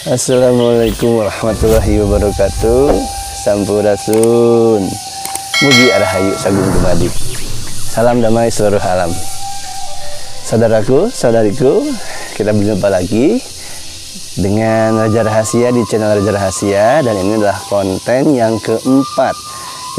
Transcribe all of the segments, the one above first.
Assalamualaikum warahmatullahi wabarakatuh. Sampurasun. Mugi arahayu sagung dumadi. Salam damai seluruh alam. Saudaraku, saudariku, kita berjumpa lagi dengan Raja Rahasia di channel Raja Rahasia, dan ini adalah konten yang keempat,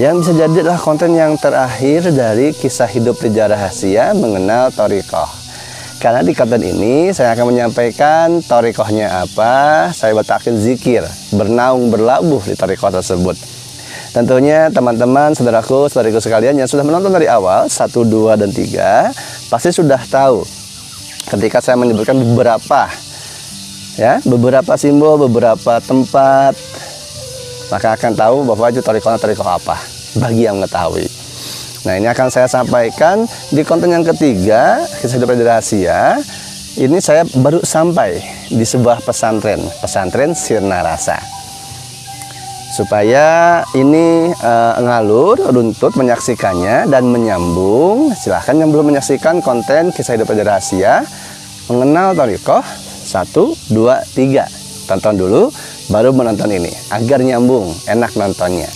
yang bisa jadi adalah konten yang terakhir dari kisah hidup Raja Rahasia mengenal thariqah. Karena di konten ini saya akan menyampaikan thariqahnya apa, saya batakin zikir, bernaung berlabuh di thariqah tersebut. Tentunya teman-teman, saudaraku, saudariku sekalian yang sudah menonton dari awal 1, 2, dan 3 pasti sudah tahu ketika saya menyebutkan beberapa simbol, beberapa tempat, maka akan tahu bahwa itu thariqah apa bagi yang mengetahui. Nah, ini akan saya sampaikan di konten yang ketiga, kisah hidup Raja Rahasia. Ini saya baru sampai di sebuah pesantren Sirna Rasa. Supaya ini ngalur, runtut menyaksikannya dan menyambung, silahkan yang belum menyaksikan konten kisah hidup Raja Rahasia mengenal thariqah 1, 2, 3. Tonton dulu, baru menonton ini, agar nyambung, enak nontonnya.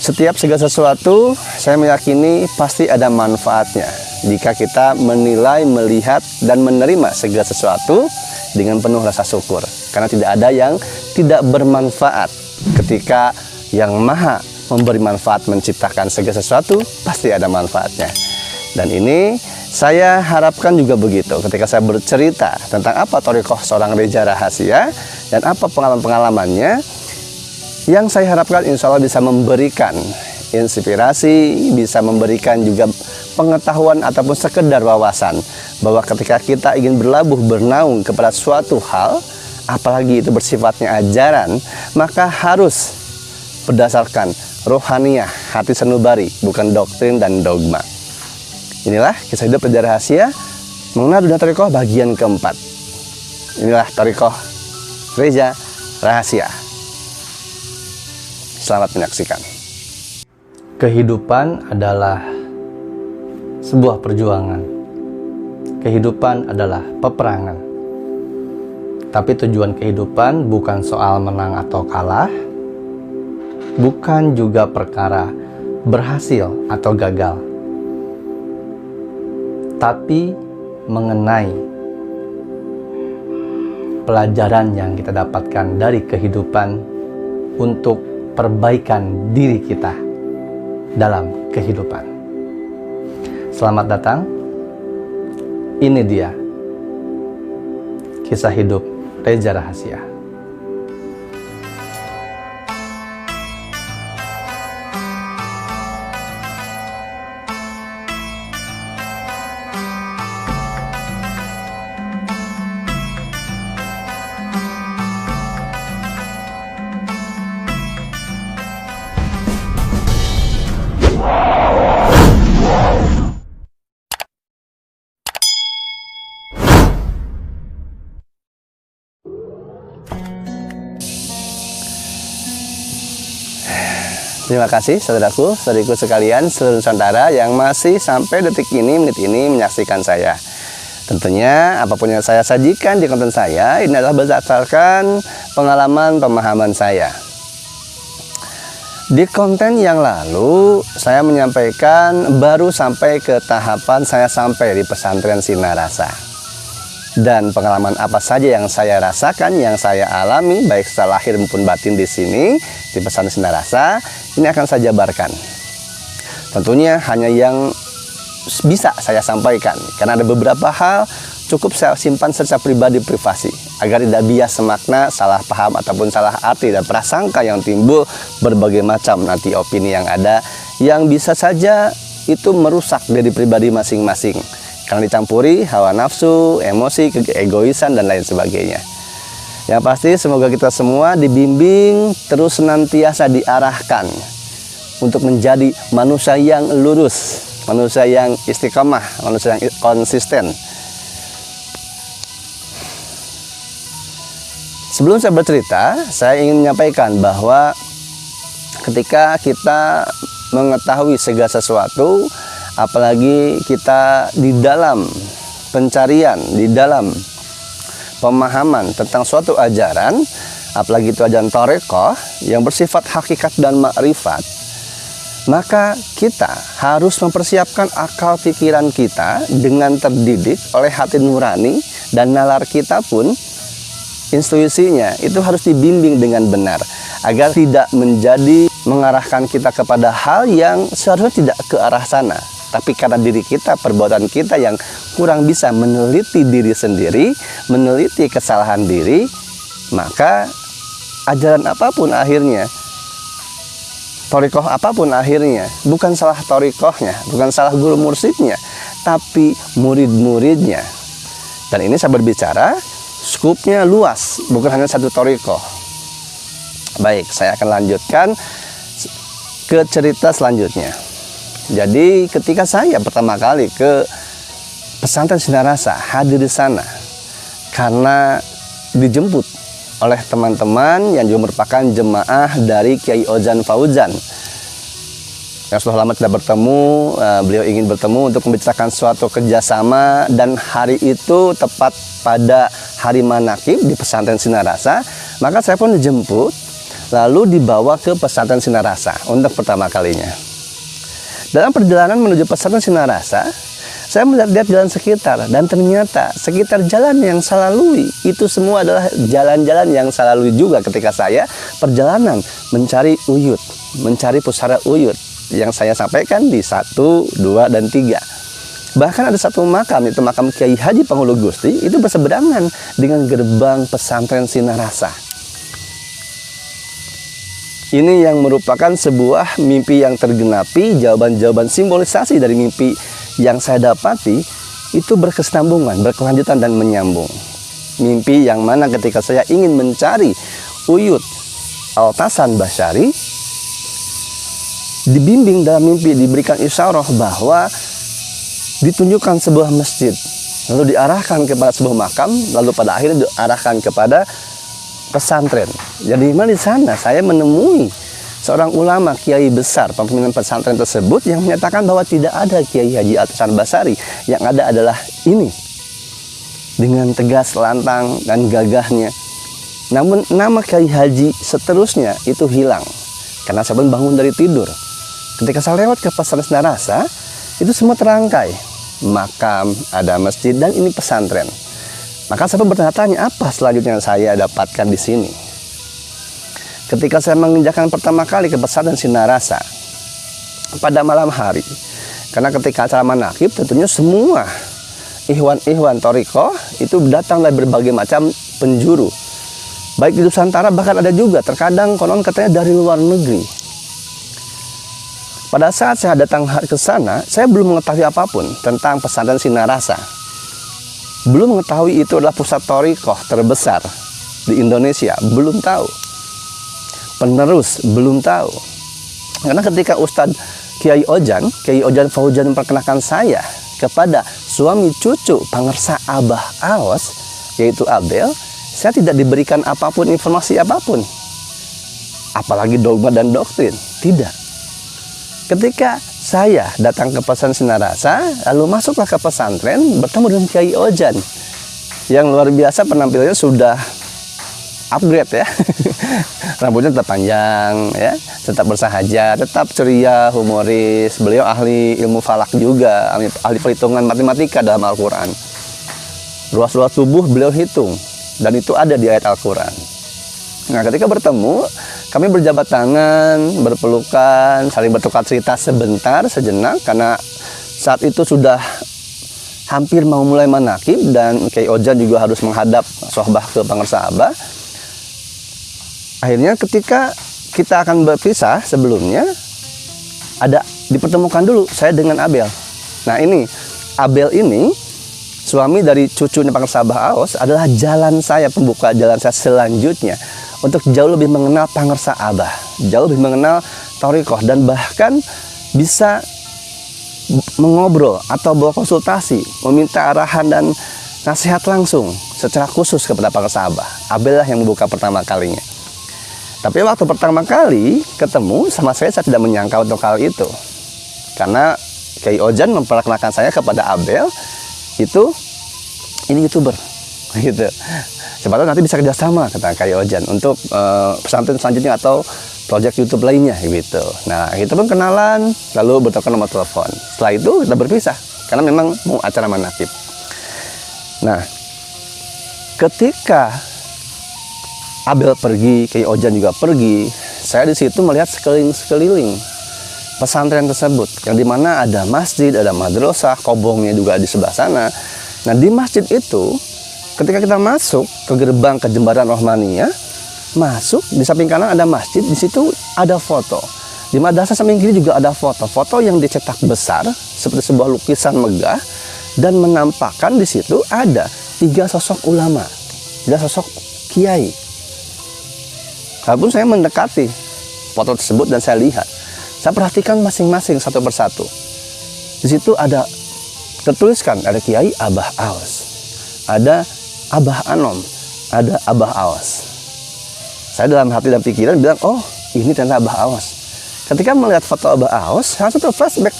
Setiap segala sesuatu, saya meyakini pasti ada manfaatnya jika kita menilai, melihat, dan menerima segala sesuatu dengan penuh rasa syukur. Karena tidak ada yang tidak bermanfaat. Ketika yang maha memberi manfaat menciptakan segala sesuatu, pasti ada manfaatnya. Dan ini saya harapkan juga begitu ketika saya bercerita tentang apa thariqah seorang Raja Rahasia dan apa pengalaman-pengalamannya, yang saya harapkan insya Allah bisa memberikan inspirasi, bisa memberikan juga pengetahuan ataupun sekedar wawasan bahwa ketika kita ingin berlabuh, bernaung kepada suatu hal, apalagi itu bersifatnya ajaran, maka harus berdasarkan rohaniyah, hati sanubari, bukan doktrin dan dogma. Inilah kisah hidup Raja Rahasia mengenal dunia thariqah bagian keempat. Inilah thariqah Raja Rahasia. Selamat menyaksikan. Kehidupan adalah sebuah perjuangan. Kehidupan adalah peperangan. Tapi tujuan kehidupan bukan soal menang atau kalah, bukan juga perkara berhasil atau gagal, tapi mengenai pelajaran yang kita dapatkan dari kehidupan untuk perbaikan diri kita dalam kehidupan. Selamat datang. Ini dia kisah hidup Raja Rahasia. Terima kasih saudaraku, saudariku sekalian, seluruh Nusantara yang masih sampai detik ini, menit ini menyaksikan saya. Tentunya apapun yang saya sajikan di konten saya, ini adalah berdasarkan pengalaman, pemahaman saya. Di konten yang lalu, saya menyampaikan baru sampai ke tahapan saya sampai di pesantren Sirna Rasa. Dan pengalaman apa saja yang saya rasakan, yang saya alami, baik secara lahir maupun batin di sini, di pesantren Sirna Rasa, ini akan saya jabarkan. Tentunya hanya yang bisa saya sampaikan, karena ada beberapa hal cukup saya simpan secara pribadi, privasi, agar tidak bias semakna, salah paham, ataupun salah arti dan prasangka yang timbul berbagai macam nanti opini yang ada, yang bisa saja itu merusak dari pribadi masing-masing. Karena dicampuri hawa nafsu, emosi, keegoisan, dan lain sebagainya. Yang pasti semoga kita semua dibimbing, terus senantiasa diarahkan untuk menjadi manusia yang lurus, manusia yang istiqamah, manusia yang konsisten. Sebelum saya bercerita, saya ingin menyampaikan bahwa ketika kita mengetahui segala sesuatu, apalagi kita di dalam pencarian, di dalam pemahaman tentang suatu ajaran, apalagi itu ajaran Thariqah yang bersifat hakikat dan makrifat, maka kita harus mempersiapkan akal pikiran kita dengan terdidik oleh hati nurani, dan nalar kita pun intuisinya itu harus dibimbing dengan benar agar tidak menjadi mengarahkan kita kepada hal yang seharusnya tidak ke arah sana. Tapi karena diri kita, perbuatan kita yang kurang bisa meneliti diri sendiri, meneliti kesalahan diri, maka ajaran apapun akhirnya, thariqah apapun akhirnya, bukan salah thariqahnya, bukan salah guru mursyidnya, tapi murid-muridnya. Dan ini saya berbicara, skupnya luas, bukan hanya satu thariqah. Baik, saya akan lanjutkan ke cerita selanjutnya. Jadi ketika saya pertama kali ke pesantren Sinar Rasa, hadir di sana karena dijemput oleh teman-teman yang juga merupakan jemaah dari Kiai Ozan Fauzan yang sudah lama tidak bertemu. Beliau ingin bertemu untuk membicarakan suatu kerjasama, dan hari itu tepat pada hari manakib di pesantren Sinar Rasa. Maka saya pun dijemput lalu dibawa ke pesantren Sinar Rasa untuk pertama kalinya. Dalam perjalanan menuju pesantren Sinar Rasa, saya melihat jalan sekitar, dan ternyata sekitar jalan yang saya lalui itu semua adalah jalan-jalan yang saya lalui juga ketika saya perjalanan mencari uyut, mencari pusara uyut yang saya sampaikan di 1, 2, dan 3. Bahkan ada satu makam, itu makam Kiai Haji Penghulu Gusti, itu berseberangan dengan gerbang pesantren Sinar Rasa. Ini yang merupakan sebuah mimpi yang tergenapi. Jawaban-jawaban simbolisasi dari mimpi yang saya dapati itu berkesinambungan, berkelanjutan, dan menyambung. Mimpi yang mana ketika saya ingin mencari uyut Al-Tasan Basyari, dibimbing dalam mimpi, diberikan isyarah bahwa ditunjukkan sebuah masjid, lalu diarahkan kepada sebuah makam, lalu pada akhirnya diarahkan kepada pesantren. Jadi di sana saya menemui seorang ulama kiai besar pimpinan pesantren tersebut yang menyatakan bahwa tidak ada Kiai Haji Al-Tasan Basyari, yang ada adalah ini. Dengan tegas, lantang, dan gagahnya. Namun nama Kiai Haji seterusnya itu hilang karena saya pun bangun dari tidur. Ketika saya lewat ke pesantren Sinar Rasa, itu semua terangkai, makam, ada masjid, dan ini pesantren. Maka saya pun bertanya-tanya, apa selanjutnya yang saya dapatkan di sini? Ketika saya menginjakkan pertama kali ke pesantren Sinar Rasa pada malam hari, karena ketika acara manakib tentunya semua ikhwan-ikhwan thariqah itu datang dari berbagai macam penjuru, baik di Nusantara, bahkan ada juga terkadang konon katanya dari luar negeri. Pada saat saya datang ke sana, saya belum mengetahui apapun tentang pesantren Sinar Rasa. Belum mengetahui itu adalah pusat thariqah terbesar di Indonesia, belum tahu. Penerus belum tahu. Karena ketika Ustadz Kiai Ozan Fauzan memperkenalkan saya kepada suami cucu pangersa Abah Aos, yaitu Abel, saya tidak diberikan apapun, informasi apapun, apalagi dogma dan doktrin, tidak. Ketika saya datang ke pesantren Sinar Rasa, lalu masuklah ke pesantren, bertemu dengan Kiai Ozan yang luar biasa, penampilannya sudah upgrade ya. Rambutnya tetap panjang ya, tetap bersahaja, tetap ceria, humoris. Beliau ahli ilmu falak juga, ahli perhitungan matematika dalam Al-Quran. Ruas-ruas tubuh beliau hitung, dan itu ada di ayat Al-Quran. Nah, ketika bertemu, kami berjabat tangan, berpelukan, saling bertukar cerita sebentar, sejenak, karena saat itu sudah hampir mau mulai manakib, dan Kiai Ozan juga harus menghadap sohbah ke pangersa Abah. Akhirnya ketika kita akan berpisah, sebelumnya ada dipertemukan dulu saya dengan Abel. Nah ini, Abel ini suami dari cucunya pangersa Abah Aos adalah jalan saya, pembuka jalan saya selanjutnya untuk jauh lebih mengenal pangersa Abah, jauh lebih mengenal thariqah, dan bahkan bisa mengobrol atau berkonsultasi, meminta arahan dan nasihat langsung secara khusus kepada pangersa Abah. Abel lah yang membuka pertama kalinya. Tapi waktu pertama kali ketemu sama saya tidak menyangka untuk hal itu, karena Kiai Ozan memperkenalkan saya kepada Abel, ini YouTuber, gitu. Siapa tahu nanti bisa kerjasama kata Kiai Ojan untuk pesantren selanjutnya atau proyek YouTube lainnya gitu. Nah kita pun kenalan, lalu bertukar nomor telepon. Setelah itu kita berpisah karena memang mau acara manakib. Nah ketika Abel pergi, Kiai Ojan juga pergi, saya di situ melihat sekeliling pesantren tersebut, yang dimana ada masjid, ada madrasah, kobongnya juga di sebelah sana. Nah di masjid itu, ketika kita masuk ke gerbang ke Jembatan Rohmaniyah, masuk di samping kanan ada masjid, di situ ada foto. Di madrasah samping kiri juga ada foto yang dicetak besar seperti sebuah lukisan megah, dan menampakkan di situ ada 3 sosok ulama, 3 sosok kiai. Walaupun saya mendekati foto tersebut dan saya lihat, saya perhatikan masing-masing satu persatu. Di situ ada tertuliskan, ada Kiai Abah Aos, ada Abah Anom, ada Abah Aos. Saya dalam hati dan pikiran bilang, oh ini ternyata Abah Aos. Ketika melihat foto Abah Aos, saya langsung flashback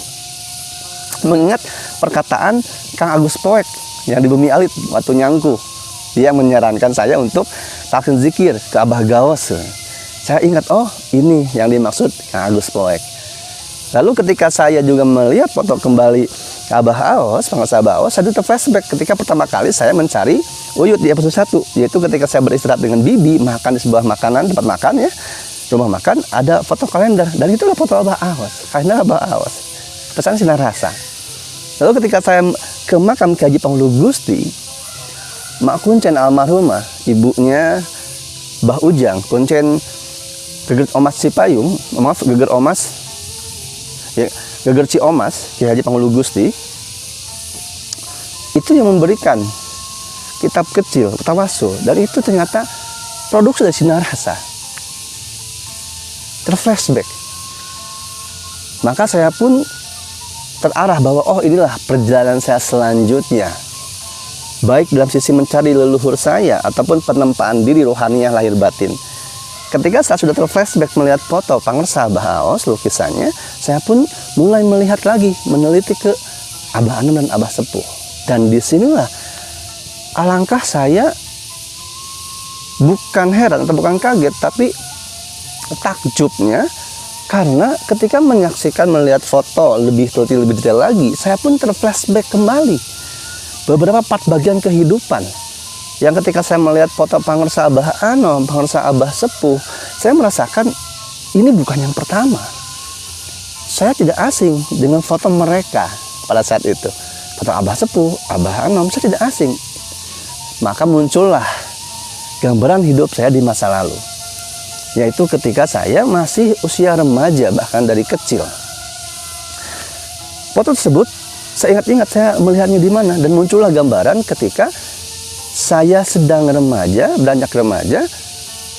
mengingat perkataan Kang Agus Poek yang di Bumi Alit waktu nyangku. Dia menyarankan saya untuk talqin zikir ke Abah Gaos. Saya ingat, oh ini yang dimaksud Kang Agus Poek. Lalu ketika saya juga melihat foto kembali Abah Aos, pengusaha Abah Aos, saya itu flashback ketika pertama kali saya mencari Uyut di episode 1, yaitu ketika saya beristirahat dengan Bibi, makan di sebuah tempat makan ya, rumah makan, ada foto kalender, dan itulah foto Abah Aos, kalender Abah Aos, pesan sinar rasa. Lalu ketika saya ke makam Ki Haji Panghulu Gusti, Mak Kuncen almarhumah, ibunya Mbah Ujang, Kuncen Geger Omas Cipayung, maaf Geger Omas, ya, Geger Ciomas, Ki Haji Panghulu Gusti, itu yang memberikan kitab kecil, Tawasul, dan itu ternyata produksi dari sinar rasa. Terflashback. Maka saya pun terarah bahwa oh inilah perjalanan saya selanjutnya. Baik dalam sisi mencari leluhur saya ataupun penempaan diri rohaniah lahir batin. Ketika saya sudah terflashback melihat foto Pangersa Abah Aos, lukisannya, saya pun mulai melihat lagi, meneliti ke Abah Anom dan Abah Sepuh. Dan disinilah alangkah saya bukan heran atau bukan kaget, tapi takjubnya, karena ketika menyaksikan melihat foto lebih detail lagi, saya pun terflashback kembali beberapa part bagian kehidupan yang ketika saya melihat foto Pangersa Abah Anom, Pangersa Abah Sepuh, saya merasakan ini bukan yang pertama. Saya tidak asing dengan foto mereka pada saat itu. Foto Abah Sepuh, Abah Anom, saya tidak asing. Maka muncullah gambaran hidup saya di masa lalu, yaitu ketika saya masih usia remaja, bahkan dari kecil. Foto tersebut saya ingat-ingat saya melihatnya di mana, dan muncullah gambaran ketika saya sedang remaja, beranjak remaja,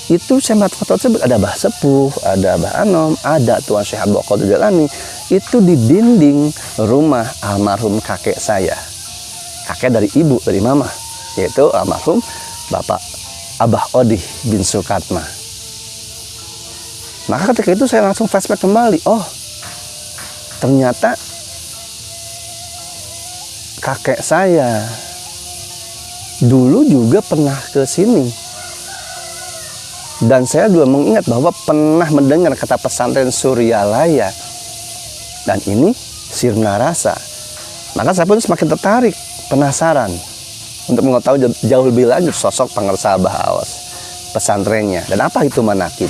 itu saya melihat foto tersebut, ada Abah Sepuh, ada Abah Anom, ada Tuan Syekh Abdul Qadir Jailani, itu di dinding rumah almarhum kakek saya, kakek dari ibu, dari mama, yaitu almarhum Bapak Abah Odih bin Sukatma. Maka ketika itu saya langsung flashback kembali, oh ternyata kakek saya dulu juga pernah ke sini. Dan saya juga mengingat bahwa pernah mendengar kata pesantren Suryalaya. Dan ini sirna rasa. Maka saya pun semakin tertarik, penasaran untuk mengetahui jauh lebih lanjut sosok Pangersa Abah Aos, pesantrennya, dan apa itu manakib.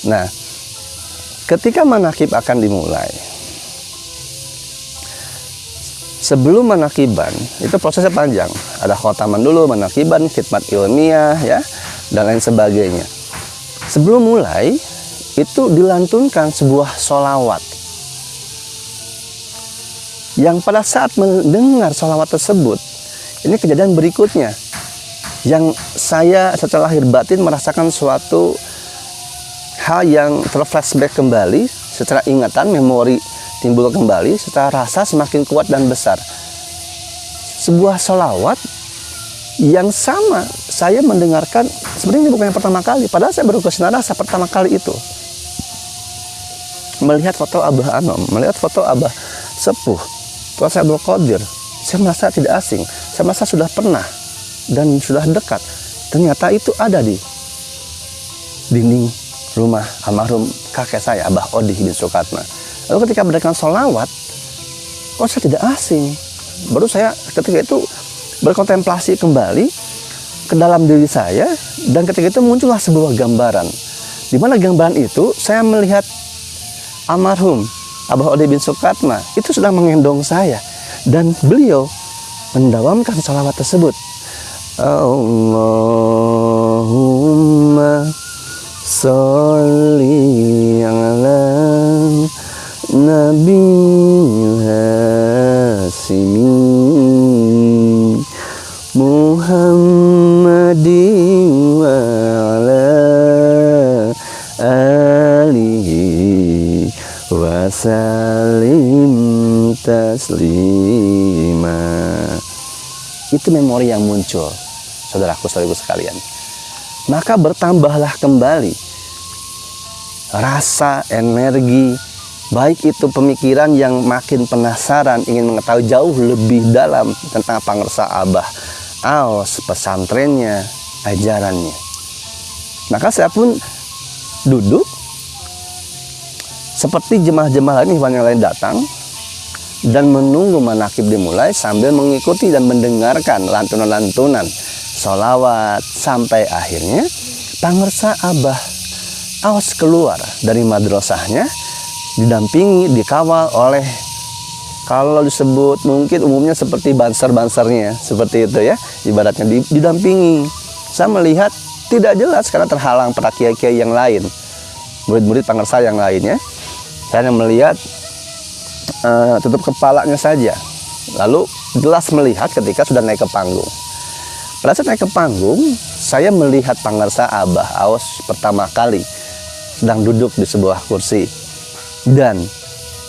Nah, ketika manakib akan dimulai, sebelum manakiban itu prosesnya panjang. Ada khotaman dulu, manakiban, khidmat ilmiah, ya, dan lain sebagainya. Sebelum mulai itu dilantunkan sebuah sholawat, yang pada saat mendengar sholawat tersebut, ini kejadian berikutnya yang saya secara lahir batin merasakan suatu hal yang terflashback kembali, secara ingatan, memori timbul kembali, secara rasa semakin kuat dan besar. Sebuah sholawat yang sama saya mendengarkan, sebenarnya bukan yang pertama kali, padahal saya baru ke sinar rasa pertama kali itu melihat foto Abah Anom, melihat foto Abah Sepuh, Tuan saya Abdul Qadir, saya merasa tidak asing, saya merasa sudah pernah dan sudah dekat. Ternyata itu ada di dinding rumah almarhum kakek saya, Abah Odih bin Sukatma. Lalu ketika mendengarkan sholawat, kok saya tidak asing. Baru saya ketika itu berkontemplasi kembali ke dalam diri saya, dan ketika itu muncullah sebuah gambaran. Di mana gambaran itu saya melihat almarhum Abah Odih bin Sukatma itu sedang menggendong saya, dan beliau mendawamkan sholawat tersebut. Allahumma sholli ala Nabi Hasimi Muhammadin wa ala alihi wa salim taslima. Itu memori yang muncul, saudaraku-saudariku sekalian. Maka bertambahlah kembali rasa, energi, baik itu pemikiran yang makin penasaran, ingin mengetahui jauh lebih dalam tentang pangersa Abah Aos, pesantrennya, ajarannya. Maka saya pun duduk seperti jemaah-jemaah lain, ikhwan yang lain datang dan menunggu manakib dimulai sambil mengikuti dan mendengarkan lantunan-lantunan sholawat, sampai akhirnya pangersa Abah Aos keluar dari madrasahnya, didampingi, dikawal oleh, kalau disebut mungkin umumnya seperti banser-bansernya, seperti itu ya, ibaratnya didampingi. Saya melihat tidak jelas karena terhalang para kiai-kiai yang lain, murid-murid pangersa yang lainnya. Saya melihat tutup kepalanya saja, lalu jelas melihat ketika sudah naik ke panggung. Pada saat naik ke panggung, saya melihat pangersa Abah Aos pertama kali sedang duduk di sebuah kursi. Dan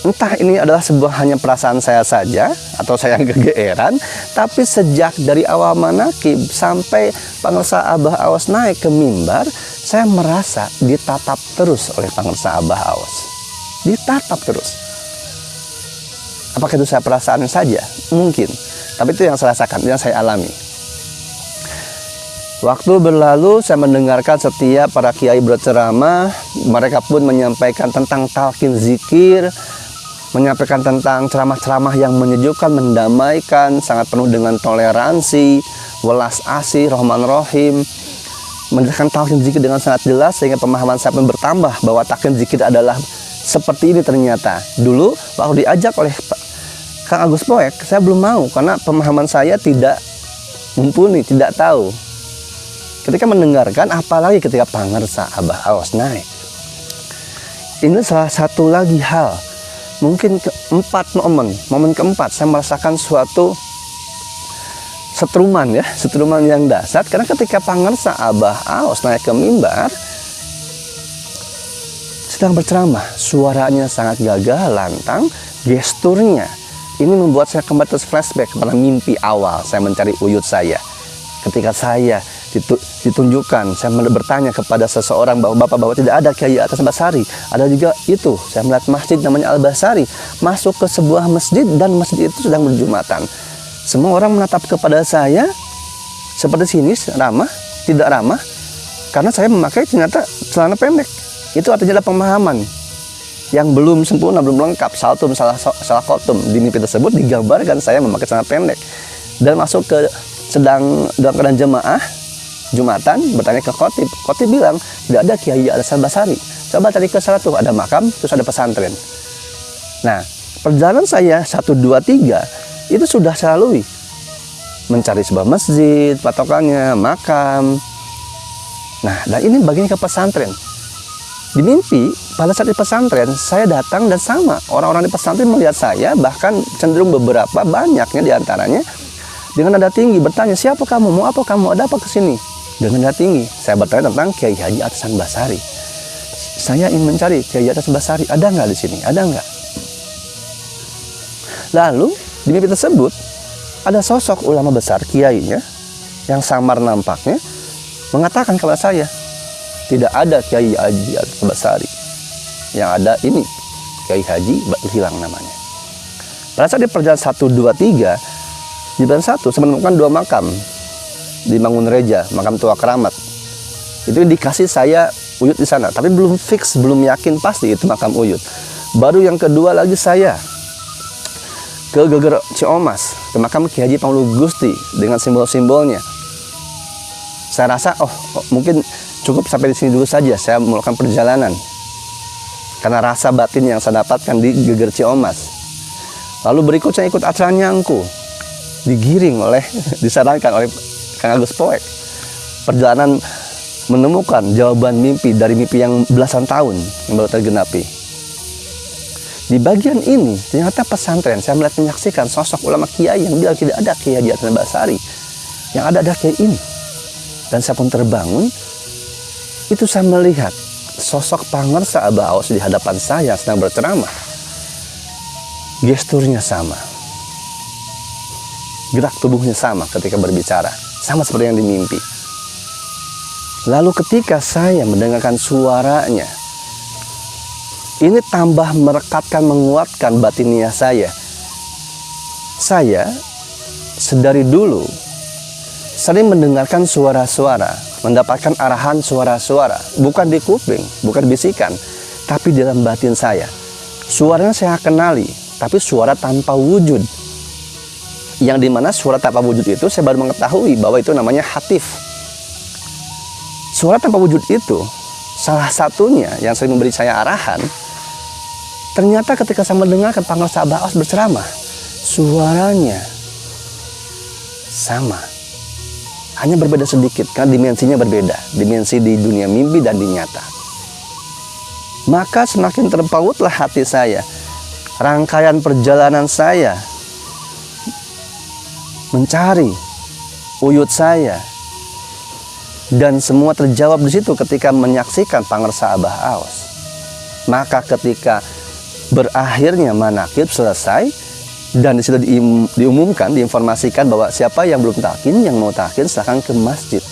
entah ini adalah sebuah hanya perasaan saya saja atau saya yang kegeeran, tapi sejak dari awal manakib sampai pangersa Abah Aos naik ke mimbar, saya merasa ditatap terus oleh pangersa Abah Aos. Ditatap terus. Apakah itu saya perasaan saja? Mungkin. Tapi itu yang saya rasakan, yang saya alami. Waktu berlalu, saya mendengarkan setiap para kiai berceramah. Mereka pun menyampaikan tentang talqin zikir, menyampaikan tentang ceramah-ceramah yang menyejukkan, mendamaikan, sangat penuh dengan toleransi, welas asih, rahman rahim. Menjelaskan talqin zikir dengan sangat jelas, sehingga pemahaman saya pun bertambah bahwa talqin zikir adalah seperti ini ternyata. Dulu waktu diajak oleh Kang Agus Poek, saya belum mau karena pemahaman saya tidak mumpuni, tidak tahu. Ketika mendengarkan, apalagi ketika pangersa Abah Aos naik. Ini salah satu lagi hal. Mungkin keempat momen keempat saya merasakan suatu setruman ya, setruman yang dahsyat. Karena ketika pangersa Abah Aos naik ke mimbar, sedang berceramah, suaranya sangat gagah, lantang, gesturnya. Ini membuat saya kembali flashback kepada mimpi awal saya mencari uyut saya. Ketika saya ditunjukkan, saya bertanya kepada seseorang bahwa bahwa tidak ada Kiai Atas Basari, ada juga itu. Saya melihat masjid namanya Al-Basari, masuk ke sebuah masjid dan masjid itu sedang berjumatan. Semua orang menatap kepada saya seperti sinis, ramah, tidak ramah, karena saya memakai ternyata celana pendek. Itu artinya ada pemahaman yang belum sempurna, belum lengkap. Saltum salah kotum di mimpi tersebut digambarkan saya memakai celana pendek dan masuk ke sedang dalam keadaan jemaah Jumatan, bertanya ke khotib. Khotib bilang tidak ada Kiai Atas Basari. Coba cari ke sana tuh, ada makam, terus ada pesantren. Nah, perjalanan saya 1, 2, 3 itu sudah saya lalui, mencari sebuah masjid, patokannya makam. Nah, dan ini bagian ke pesantren. Di mimpi, pada saat di pesantren, saya datang dan sama orang-orang di pesantren melihat saya, bahkan cenderung beberapa, banyaknya diantaranya dengan nada tinggi bertanya, siapa kamu, mau apa kamu, ada apa kesini? Dengan nada tinggi, saya bertanya tentang Kiai Haji Atasan Basari. Saya ingin mencari Kiai Atasan Basari, ada nggak di sini? Ada nggak? Lalu di mimpi tersebut ada sosok ulama besar kiainya yang samar nampaknya mengatakan kepada saya, tidak ada Kiai Haji Atasan Basari. Yang ada ini Kiai Haji hilang namanya. Pada saat di perjalanan 1, 2, 3, di perjalanan 1 saya menemukan 2 makam di Mangunreja, makam tua keramat. Itu indikasi saya Uyut di sana, tapi belum fix, belum yakin pasti itu makam Uyut. Baru yang kedua lagi saya ke Geger Ciomas, ke makam Ki Haji Pangulu Gusti dengan simbol-simbolnya. Saya rasa mungkin cukup sampai di sini dulu saja, saya melakukan perjalanan karena rasa batin yang saya dapatkan di Geger Ciomas. Lalu berikutnya ikut acara Nyangku, digiring oleh disarankan oleh Kang Agus Poek. Perjalanan menemukan jawaban mimpi dari mimpi yang belasan tahun yang baru tergenapi. Di bagian ini ternyata pesantren, saya melihat menyaksikan sosok ulama kiai yang bilang tidak ada Kiai Haji Hasan Basari, yang ada kiai ini. Dan saya pun terbangun. Itu saya melihat sosok Pangersa Abah Aos di hadapan saya sedang berceramah. Gesturnya sama, gerak tubuhnya sama ketika berbicara, sama seperti yang dimimpi. Lalu ketika saya mendengarkan suaranya, ini tambah merekatkan, menguatkan batiniah saya. Saya sedari dulu sering mendengarkan suara-suara, mendapatkan arahan suara-suara, bukan di kuping, bukan bisikan, tapi di dalam batin saya. Suaranya saya kenali, tapi suara tanpa wujud. Yang dimana suara tanpa wujud itu saya baru mengetahui bahwa itu namanya hatif. Suara tanpa wujud itu salah satunya yang sering memberi saya arahan. Ternyata ketika saya mendengarkan Pangersa Abah Aos berceramah, suaranya sama, hanya berbeda sedikit karena dimensinya berbeda, dimensi di dunia mimpi dan di nyata. Maka semakin terpautlah hati saya, rangkaian perjalanan saya mencari Uyut saya, dan semua terjawab di situ ketika menyaksikan Pangersa Abah Aos. Maka ketika berakhirnya manakib selesai dan di situ diumumkan, diinformasikan bahwa siapa yang belum talqin, yang mau talqin silahkan ke masjid.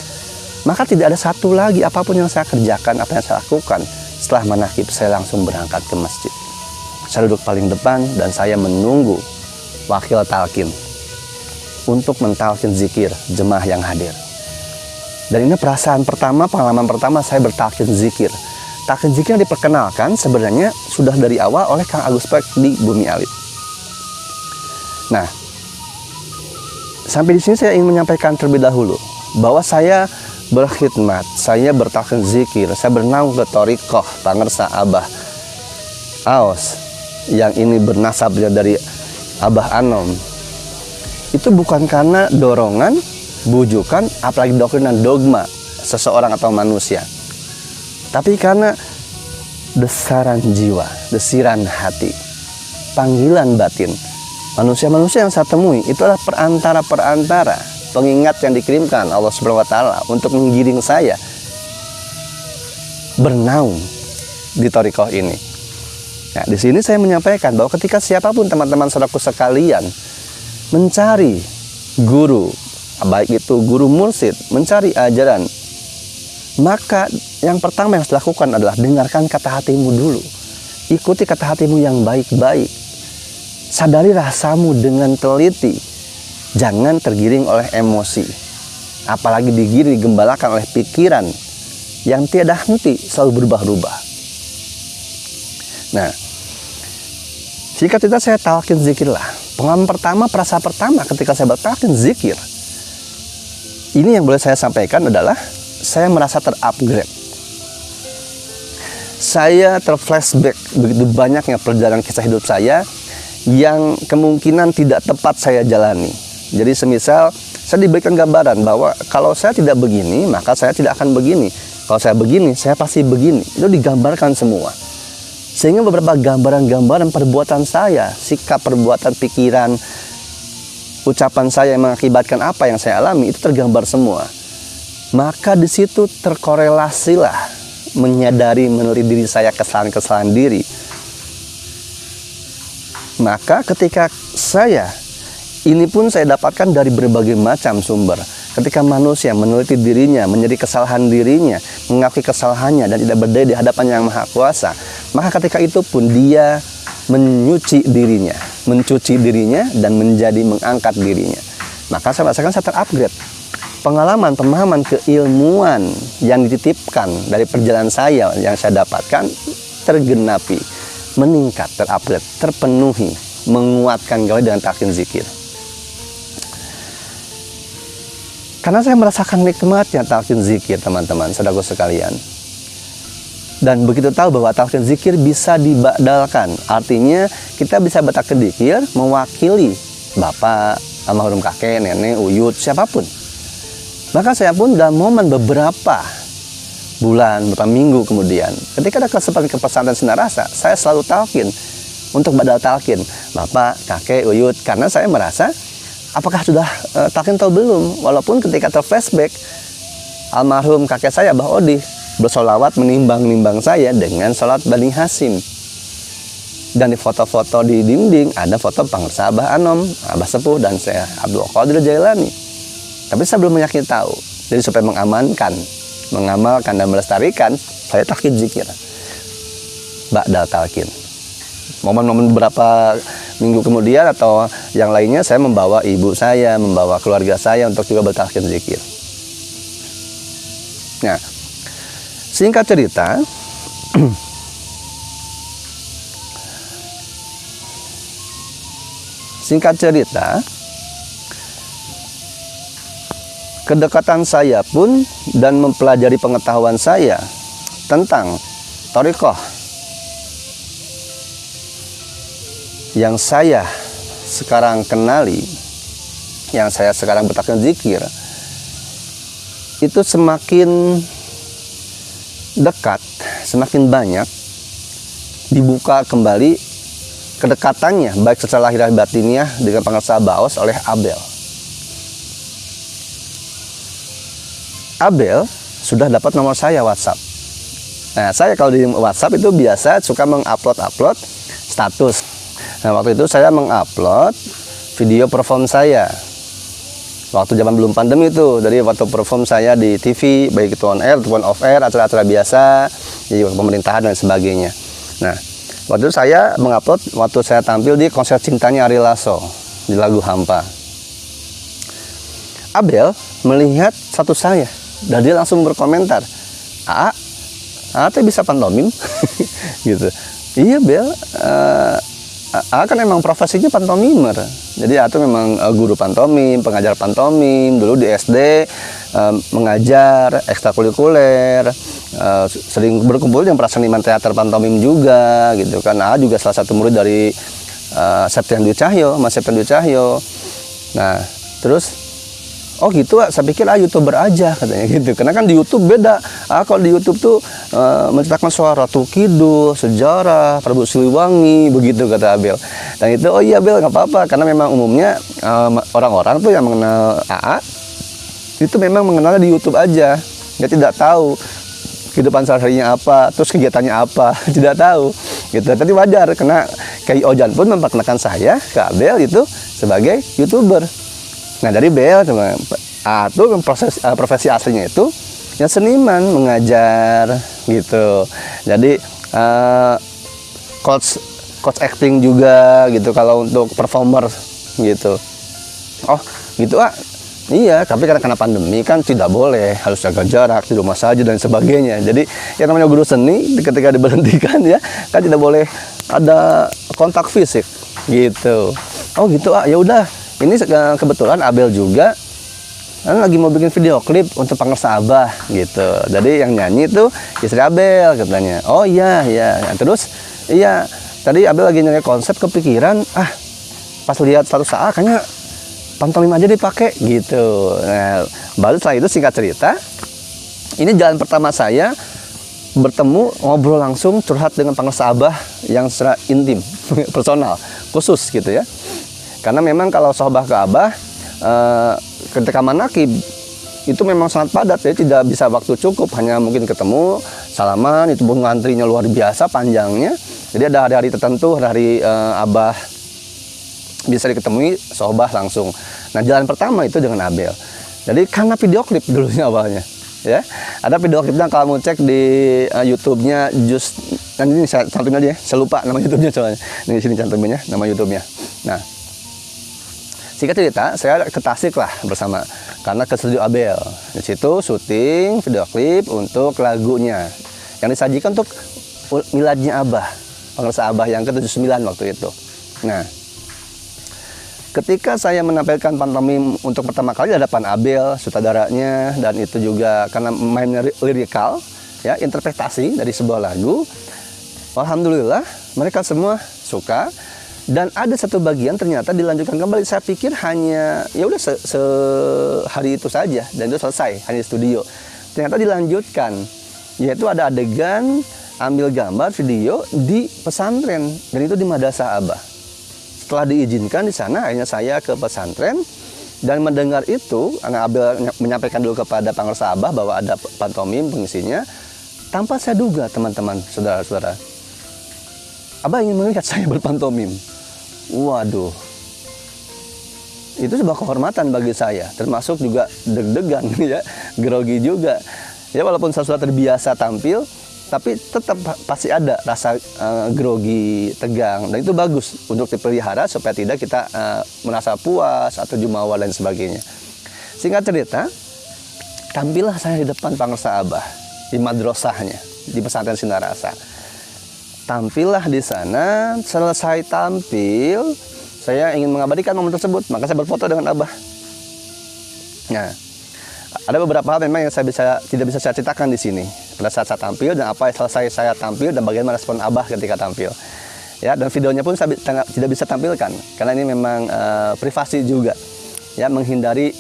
Maka tidak ada satu lagi apapun yang saya kerjakan, apa yang saya lakukan. Setelah manakib saya langsung berangkat ke masjid. Saya duduk paling depan dan saya menunggu wakil talqin untuk mentalqin zikir jemaah yang hadir. Dan ini perasaan pertama, pengalaman pertama saya bertalqin zikir. Talqin zikir yang diperkenalkan sebenarnya sudah dari awal oleh Kang Agus Poek di Bumi Alit. Nah, sampai di sini saya ingin menyampaikan terlebih dahulu bahwa saya berkhidmat, saya bertalqin zikir, saya bernaung ke Thariqah Pangersa Abah Aos yang ini bernasabnya dari Abah Anom. Itu bukan karena dorongan, bujukan, apalagi doktrin dan dogma seseorang atau manusia, tapi karena desaran jiwa, desiran hati, panggilan batin. Manusia-manusia yang saya temui itu adalah perantara-perantara, pengingat yang dikirimkan Allah Subhanahu wa taala untuk menggiring saya bernaung di Thariqah ini. Nah, di sini saya menyampaikan bahwa ketika siapapun teman-teman saudaraku sekalian mencari guru, baik itu guru mursyid, mencari ajaran, maka yang pertama yang harus dilakukan adalah dengarkan kata hatimu dulu. Ikuti kata hatimu yang baik-baik. Sadari rasamu dengan teliti. Jangan tergiring oleh emosi, apalagi digiring, digembalakan oleh pikiran yang tiada henti, selalu berubah-ubah. Nah, jika tidak saya talqin zikir lah. Pengalaman pertama, perasaan pertama ketika saya bertalqin zikir, ini yang boleh saya sampaikan adalah saya merasa terupgrade. Saya terflashback begitu banyaknya perjalanan kisah hidup saya yang kemungkinan tidak tepat saya jalani. Jadi semisal saya diberikan gambaran bahwa kalau saya tidak begini, maka saya tidak akan begini. Kalau saya begini, saya pasti begini. Itu digambarkan semua. Sehingga beberapa gambaran-gambaran perbuatan saya, sikap, perbuatan, pikiran, ucapan saya yang mengakibatkan apa yang saya alami itu tergambar semua. Maka di situ terkorelasilah menyadari, meneliti diri saya, kesalahan-kesalahan diri. Maka ketika ini pun saya dapatkan dari berbagai macam sumber. Ketika manusia meneliti dirinya, menyadari kesalahan dirinya, mengakui kesalahannya dan tidak berdaya di hadapan Yang Maha Kuasa, maka ketika itu pun dia menyuci dirinya. mencuci dirinya dan menjadi mengangkat dirinya. Maka saya merasakan saya terupgrade. Pengalaman, pemahaman, keilmuan yang dititipkan dari perjalanan saya yang saya dapatkan tergenapi, meningkat, terupgrade, terpenuhi, menguatkan gawe dengan talqin zikir. Karena saya merasakan nikmatnya talqin zikir, teman-teman, saudaraku sekalian. Dan begitu tahu bahwa talqin zikir bisa dibadalkan, artinya kita bisa bertalqin zikir mewakili bapak, almarhum kakek, nenek, uyut, siapapun. Maka saya pun dalam momen beberapa bulan, beberapa minggu kemudian, ketika ada kesempatan ke pesantren Sinar Rasa, saya selalu talqin untuk badal talqin bapak, kakek, uyut, karena saya merasa apakah sudah talqin atau belum. Walaupun ketika terflashback, almarhum kakek saya Abah Odi bersolawat menimbang-nimbang saya dengan sholat Bani Hasim. Dan di foto-foto di dinding ada foto pangersa Abah Anom, Abah Sepuh, dan saya Abdul Qadir Jailani. Tapi saya belum yakin tahu. Jadi supaya mengamankan, mengamalkan dan melestarikan, saya talqin zikir ba'dal talqin. Momen-momen beberapa minggu kemudian atau yang lainnya, saya membawa ibu saya, membawa keluarga saya untuk juga bertalqin zikir. Nah, singkat cerita, kedekatan saya pun dan mempelajari pengetahuan saya tentang thariqah yang saya sekarang kenali, yang saya sekarang bertalqin zikir, itu semakin dekat, semakin banyak dibuka kembali kedekatannya, baik secara lahiriah batiniah dengan pangersa Baos oleh Abel. Abel sudah dapat nomor saya WhatsApp. Nah, saya kalau di WhatsApp itu biasa suka mengupload status. Nah, waktu itu saya mengupload video perform saya. Waktu zaman belum pandemi itu, dari waktu perform saya di TV, baik itu on air ataupun off air, acara-acara biasa, di pemerintahan dan sebagainya. Nah, waktu itu saya mengupload waktu saya tampil di konser cintanya Ari Lasso di lagu Hampa. Abel melihat status saya dan dia langsung berkomentar, Ate bisa pantomim? Gitu. Iya Bel, kan emang profesinya pantomimer. Jadi Ate memang guru pantomim, pengajar pantomim. Dulu di SD mengajar ekstrakurikuler, sering berkumpul dengan para seniman teater pantomim juga, gitu kan. Juga salah satu murid dari Septian Dwi Cahyo, Mas Septian Dwi Cahyo. Nah, terus oh gitu, saya pikir YouTuber aja katanya gitu. Karena kan di YouTube beda. Kalau di YouTube tuh menceritakan suara Ratu Kidul, sejarah, Prabu Siliwangi, begitu kata Abel. Dan itu oh iya Bel, nggak apa-apa, karena memang umumnya orang-orang tuh yang mengenal AA itu memang mengenalnya di YouTube aja. Dia tidak tahu kehidupan sehari-harinya apa, terus kegiatannya apa, tidak tahu. Gitu. Tapi wajar karena Kiai Ojan pun memperkenalkan saya ke Abel itu sebagai YouTuber. Nah, dari Bel itu profesi aslinya itu ya seniman, mengajar gitu. Jadi coach acting juga gitu kalau untuk performer gitu. Oh gitu iya, tapi karena pandemi kan tidak boleh, harus jaga jarak di rumah saja dan sebagainya. Jadi yang namanya guru seni ketika diberhentikan ya kan tidak boleh ada kontak fisik gitu. Oh gitu ya udah. Ini kebetulan Abel juga lagi mau bikin video klip untuk pangersa Abah gitu. Jadi yang nyanyi itu istri Abel katanya. Oh iya. Terus iya, tadi Abel lagi nyari konsep, kepikiran pas lihat status AA kayaknya pantomim aja dipakai gitu. Nah, baru setelah itu singkat cerita, ini jalan pertama saya bertemu, ngobrol langsung, curhat dengan pangersa Abah yang secara intim, personal, khusus gitu ya. Karena memang kalau sohbah ke Abah ketika manakib itu memang sangat padat ya, tidak bisa waktu cukup, hanya mungkin ketemu, salaman, itu pun ngantrinya luar biasa panjangnya. Jadi ada hari-hari tertentu, hari Abah bisa diketemui sohbah langsung. Nah, jalan pertama itu dengan Abel. Jadi karena video klip dulunya awalnya ya. Ada video klipnya kalau mau cek di YouTube-nya nanti ini saya cantumin aja ya. Saya lupa nama YouTube-nya soalnya. Ini di sini cantuminnya nama YouTube-nya. Nah, singkat cerita, saya ke Tasik lah bersama karena ke studio Abel. Di situ syuting video klip untuk lagunya yang disajikan untuk miladnya Abah, pengersa Abah yang ke-79 waktu itu. Nah, ketika saya menampilkan pantomim untuk pertama kali di hadapan Abel, sutradaranya, dan itu juga karena mainnya lirikal, ya, interpretasi dari sebuah lagu, alhamdulillah mereka semua suka. Dan ada satu bagian ternyata dilanjutkan kembali. Saya pikir hanya ya udah sehari itu saja dan itu selesai hanya di studio. Ternyata dilanjutkan, yaitu ada adegan ambil gambar video di pesantren dan itu di Madrasah Abah. Setelah diizinkan di sana, akhirnya saya ke pesantren dan mendengar itu, karena Abel menyampaikan dulu kepada pengersa Abah bahwa ada pantomim pengisinya. Tanpa saya duga, teman-teman, saudara-saudara, Abah ingin melihat saya berpantomim. Waduh, itu sebuah kehormatan bagi saya, termasuk juga deg-degan, ya, grogi juga. Ya walaupun saya sudah terbiasa tampil, tapi tetap pasti ada rasa grogi, tegang, dan itu bagus untuk dipelihara supaya tidak kita merasa puas atau jumawa dan sebagainya. Singkat cerita, tampillah saya di depan pengersa Abah di madrasahnya di pesantren Sinarasa. Tampillah di sana, selesai tampil, saya ingin mengabadikan momen tersebut, maka saya berfoto dengan Abah. Nah, ada beberapa hal memang yang tidak bisa saya ceritakan di sini pada saat saya tampil dan apa yang selesai saya tampil dan bagaimana respon Abah ketika tampil. Ya, dan videonya pun saya tidak bisa tampilkan karena ini memang privasi juga. Ya, menghindari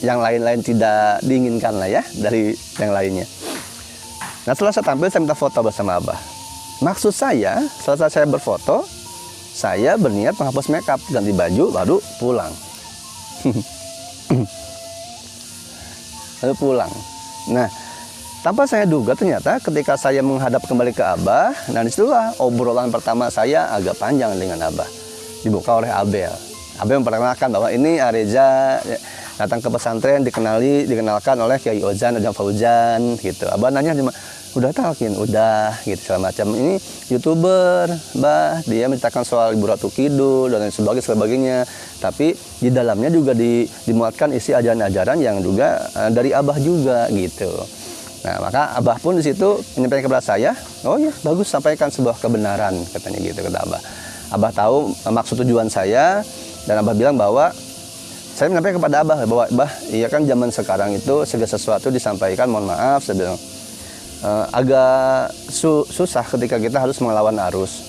yang lain-lain tidak diinginkan lah ya dari yang lainnya. Nah, setelah saya tampil saya minta foto bersama Abah. Maksud saya, setelah saya berfoto, saya berniat menghapus makeup, ganti baju, baru pulang. Lalu pulang. Nah, tanpa saya duga ternyata ketika saya menghadap kembali ke Abah, nah disitulah obrolan pertama saya agak panjang dengan Abah. Dibuka oleh Abel. Abel memperkenalkan bahwa ini Reza datang ke pesantren, dikenalkan oleh Kiai Ozan, Ojang Fauzan, gitu. Abah nanya cuma, udah talkin, udah, gitu segala macam. Ini YouTuber, Bah, dia menceritakan soal Ibu Ratu Kidul dan sebagainya. Tapi di dalamnya juga dimuatkan isi ajaran-ajaran yang juga dari Abah juga, gitu. Nah, maka Abah pun di situ menyampaikan kepada saya, oh ya, bagus, sampaikan sebuah kebenaran, katanya gitu, kata Abah. Abah tahu maksud tujuan saya, dan Abah bilang bahwa saya menyampaikan kepada Abah bahwa, Bah, iya kan zaman sekarang itu segala sesuatu disampaikan, mohon maaf, saya bilang, agak susah ketika kita harus melawan arus,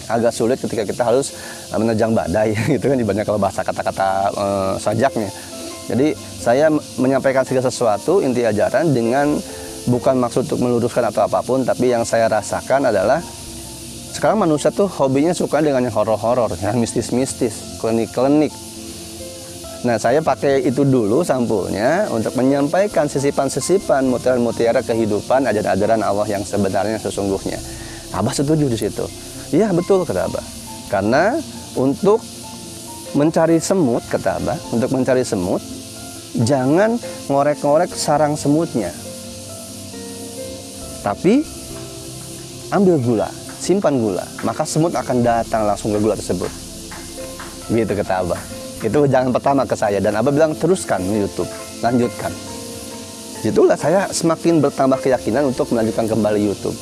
agak sulit ketika kita harus menerjang badai, gitu kan, dibanding kalau bahasa kata-kata sajaknya. Jadi saya menyampaikan segala sesuatu inti ajaran dengan bukan maksud untuk meluruskan atau apapun, tapi yang saya rasakan adalah sekarang manusia tuh hobinya suka dengan yang horor-horor, yang mistis-mistis, klinik-klinik. Nah, saya pakai itu dulu sampulnya untuk menyampaikan sisipan-sisipan mutiara-mutiara kehidupan, ajaran-ajaran Allah yang sebenarnya sesungguhnya. Abah setuju di situ. Iya, betul, kata Abah. Karena untuk mencari semut, kata Abah, untuk mencari semut, jangan ngorek-ngorek sarang semutnya. Tapi ambil gula, simpan gula, maka semut akan datang langsung ke gula tersebut. Gitu kata Abah. Itu jangan pertama ke saya, dan Abah bilang teruskan di YouTube, lanjutkan. Itulah saya semakin bertambah keyakinan untuk melanjutkan kembali YouTube.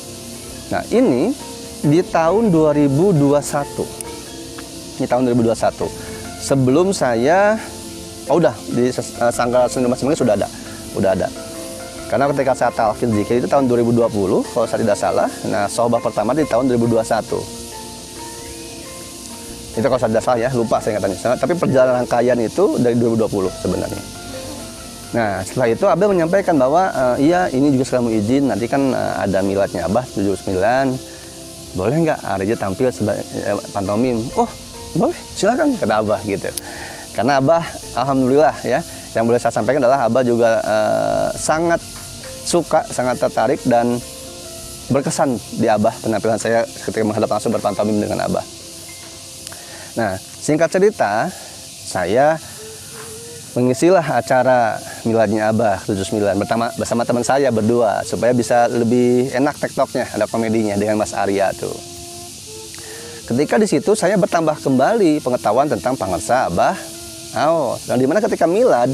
Nah, ini di tahun 2021. Ini tahun 2021. Sebelum saya udah di Sanggar Seni Mas Semanggi sudah ada. Karena ketika saya talqin zikir itu tahun 2020 kalau saya tidak salah. Nah, sohbah pertama di tahun 2021. Itu kalau saya tidak salah ya, lupa saya ingatannya. Tapi perjalanan rangkaian itu dari 2020 sebenarnya. Nah, setelah itu Abah menyampaikan bahwa iya, ini juga sekalian izin, nanti kan ada miladnya Abah 79. Boleh nggak Reza tampil sebagai pantomim? Oh, boleh, silakan, kata Abah gitu. Karena Abah, alhamdulillah ya, yang boleh saya sampaikan adalah Abah juga sangat suka, sangat tertarik dan berkesan di Abah penampilan saya ketika menghadap langsung berpantomim dengan Abah. Nah, singkat cerita, saya mengisilah acara miladnya Abah 79 bersama teman saya berdua supaya bisa lebih enak tektoknya, ada komedinya dengan Mas Arya tuh. ketika di situ saya bertambah kembali pengetahuan tentang pangarsa Abah Aos. Dan dimana ketika milad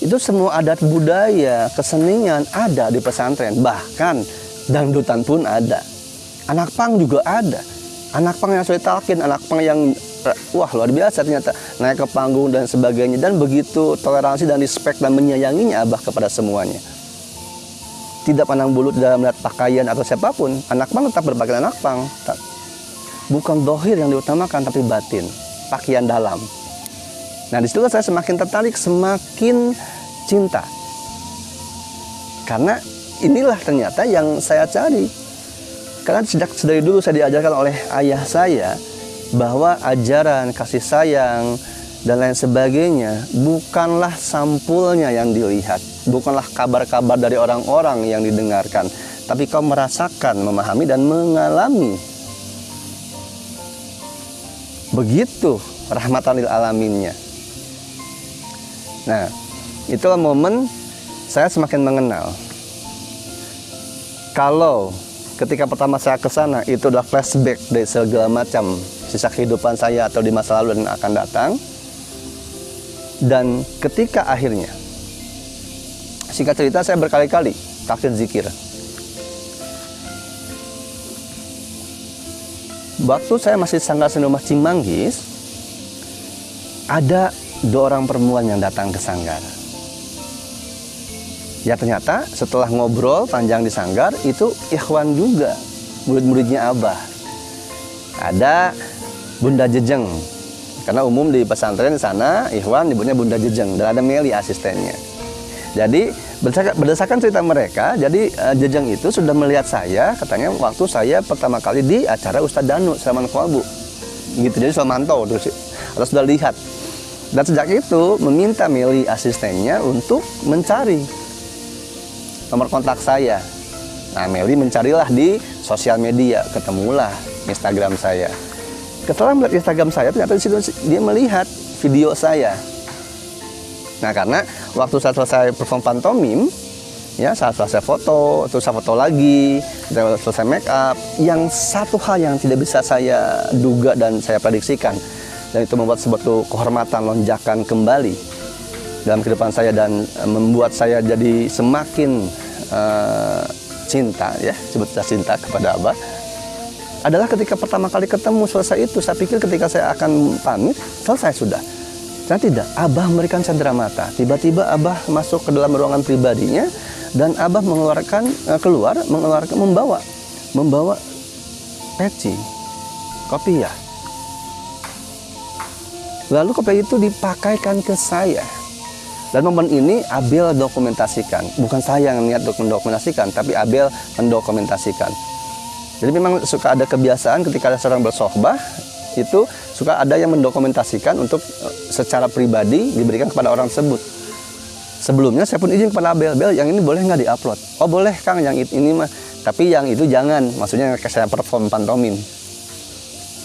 itu semua adat budaya, kesenian ada di pesantren, bahkan dangdutan pun ada, anak pang juga ada, anak pang yang sudah talkin, anak pang yang wah luar biasa ternyata naik ke panggung dan sebagainya, dan begitu toleransi dan respect dan menyayanginya Abah kepada semuanya. Tidak pandang bulu dalam melihat pakaian atau siapapun, anak pang tetap berpakaian anak pang. Bukan dohir yang diutamakan, tapi batin, pakaian dalam. Nah disitu saya semakin tertarik, semakin cinta. Karena inilah ternyata yang saya cari. Karena dari dulu saya diajarkan oleh ayah saya bahwa ajaran kasih sayang dan lain sebagainya bukanlah sampulnya yang dilihat, bukanlah kabar-kabar dari orang-orang yang didengarkan, tapi kau merasakan, memahami, dan mengalami. Begitu rahmatan lil alaminnya. Nah, itulah momen saya semakin mengenal. Kalau ketika pertama saya ke sana itu adalah flashback dari segala macam sisa kehidupan saya atau di masa lalu dan akan datang. Dan ketika akhirnya, singkat cerita, saya berkali-kali takdir zikir. Waktu saya masih Sanggar Seni Rumbah Cimanggis, ada 2 orang perempuan yang datang ke sanggar. Ya ternyata setelah ngobrol panjang di sanggar, itu ikhwan juga, murid-muridnya Abah. Ada Bunda Jejeng, karena umum di pesantren di sana ikhwan nyebutnya Bunda Jejeng, dan ada Meli asistennya. Jadi berdasarkan cerita mereka, jadi Jejeng itu sudah melihat saya, katanya waktu saya pertama kali di acara Ustadz Danu Selaman Kolbu, gitu. Jadi sudah mantau terus, atau sudah lihat. Dan sejak itu meminta Meli asistennya untuk mencari nomor kontak saya. Nah Meli mencarilah di sosial media, ketemulah Instagram saya. Setelah melihat Instagram saya, ternyata di situ dia melihat video saya. Nah, karena waktu saya selesai perform pantomim, ya saat selesai foto, terus saya foto lagi, selesai make up, yang satu hal yang tidak bisa saya duga dan saya prediksikan, dan itu membuat sebuah kehormatan lonjakan kembali dalam kehidupan saya dan membuat saya jadi semakin cinta, ya sebutlah cinta kepada Abah, adalah ketika pertama kali ketemu. Selesai itu saya pikir ketika saya akan pamit selesai sudah. Saya tidak, Abah memberikan cendera mata. Tiba-tiba Abah masuk ke dalam ruangan pribadinya dan Abah membawa peci, kopiah. Lalu kopiah itu dipakaikan ke saya. Dan momen ini Abel dokumentasikan, bukan saya yang niat mendokumentasikan, tapi Abel mendokumentasikan. Jadi memang suka ada kebiasaan ketika ada seorang bersohbah, itu suka ada yang mendokumentasikan untuk secara pribadi diberikan kepada orang tersebut. Sebelumnya saya pun izin kepada Abel, yang ini boleh nggak diupload? Oh boleh Kang, yang ini mah, tapi yang itu jangan, maksudnya saya perform pantomim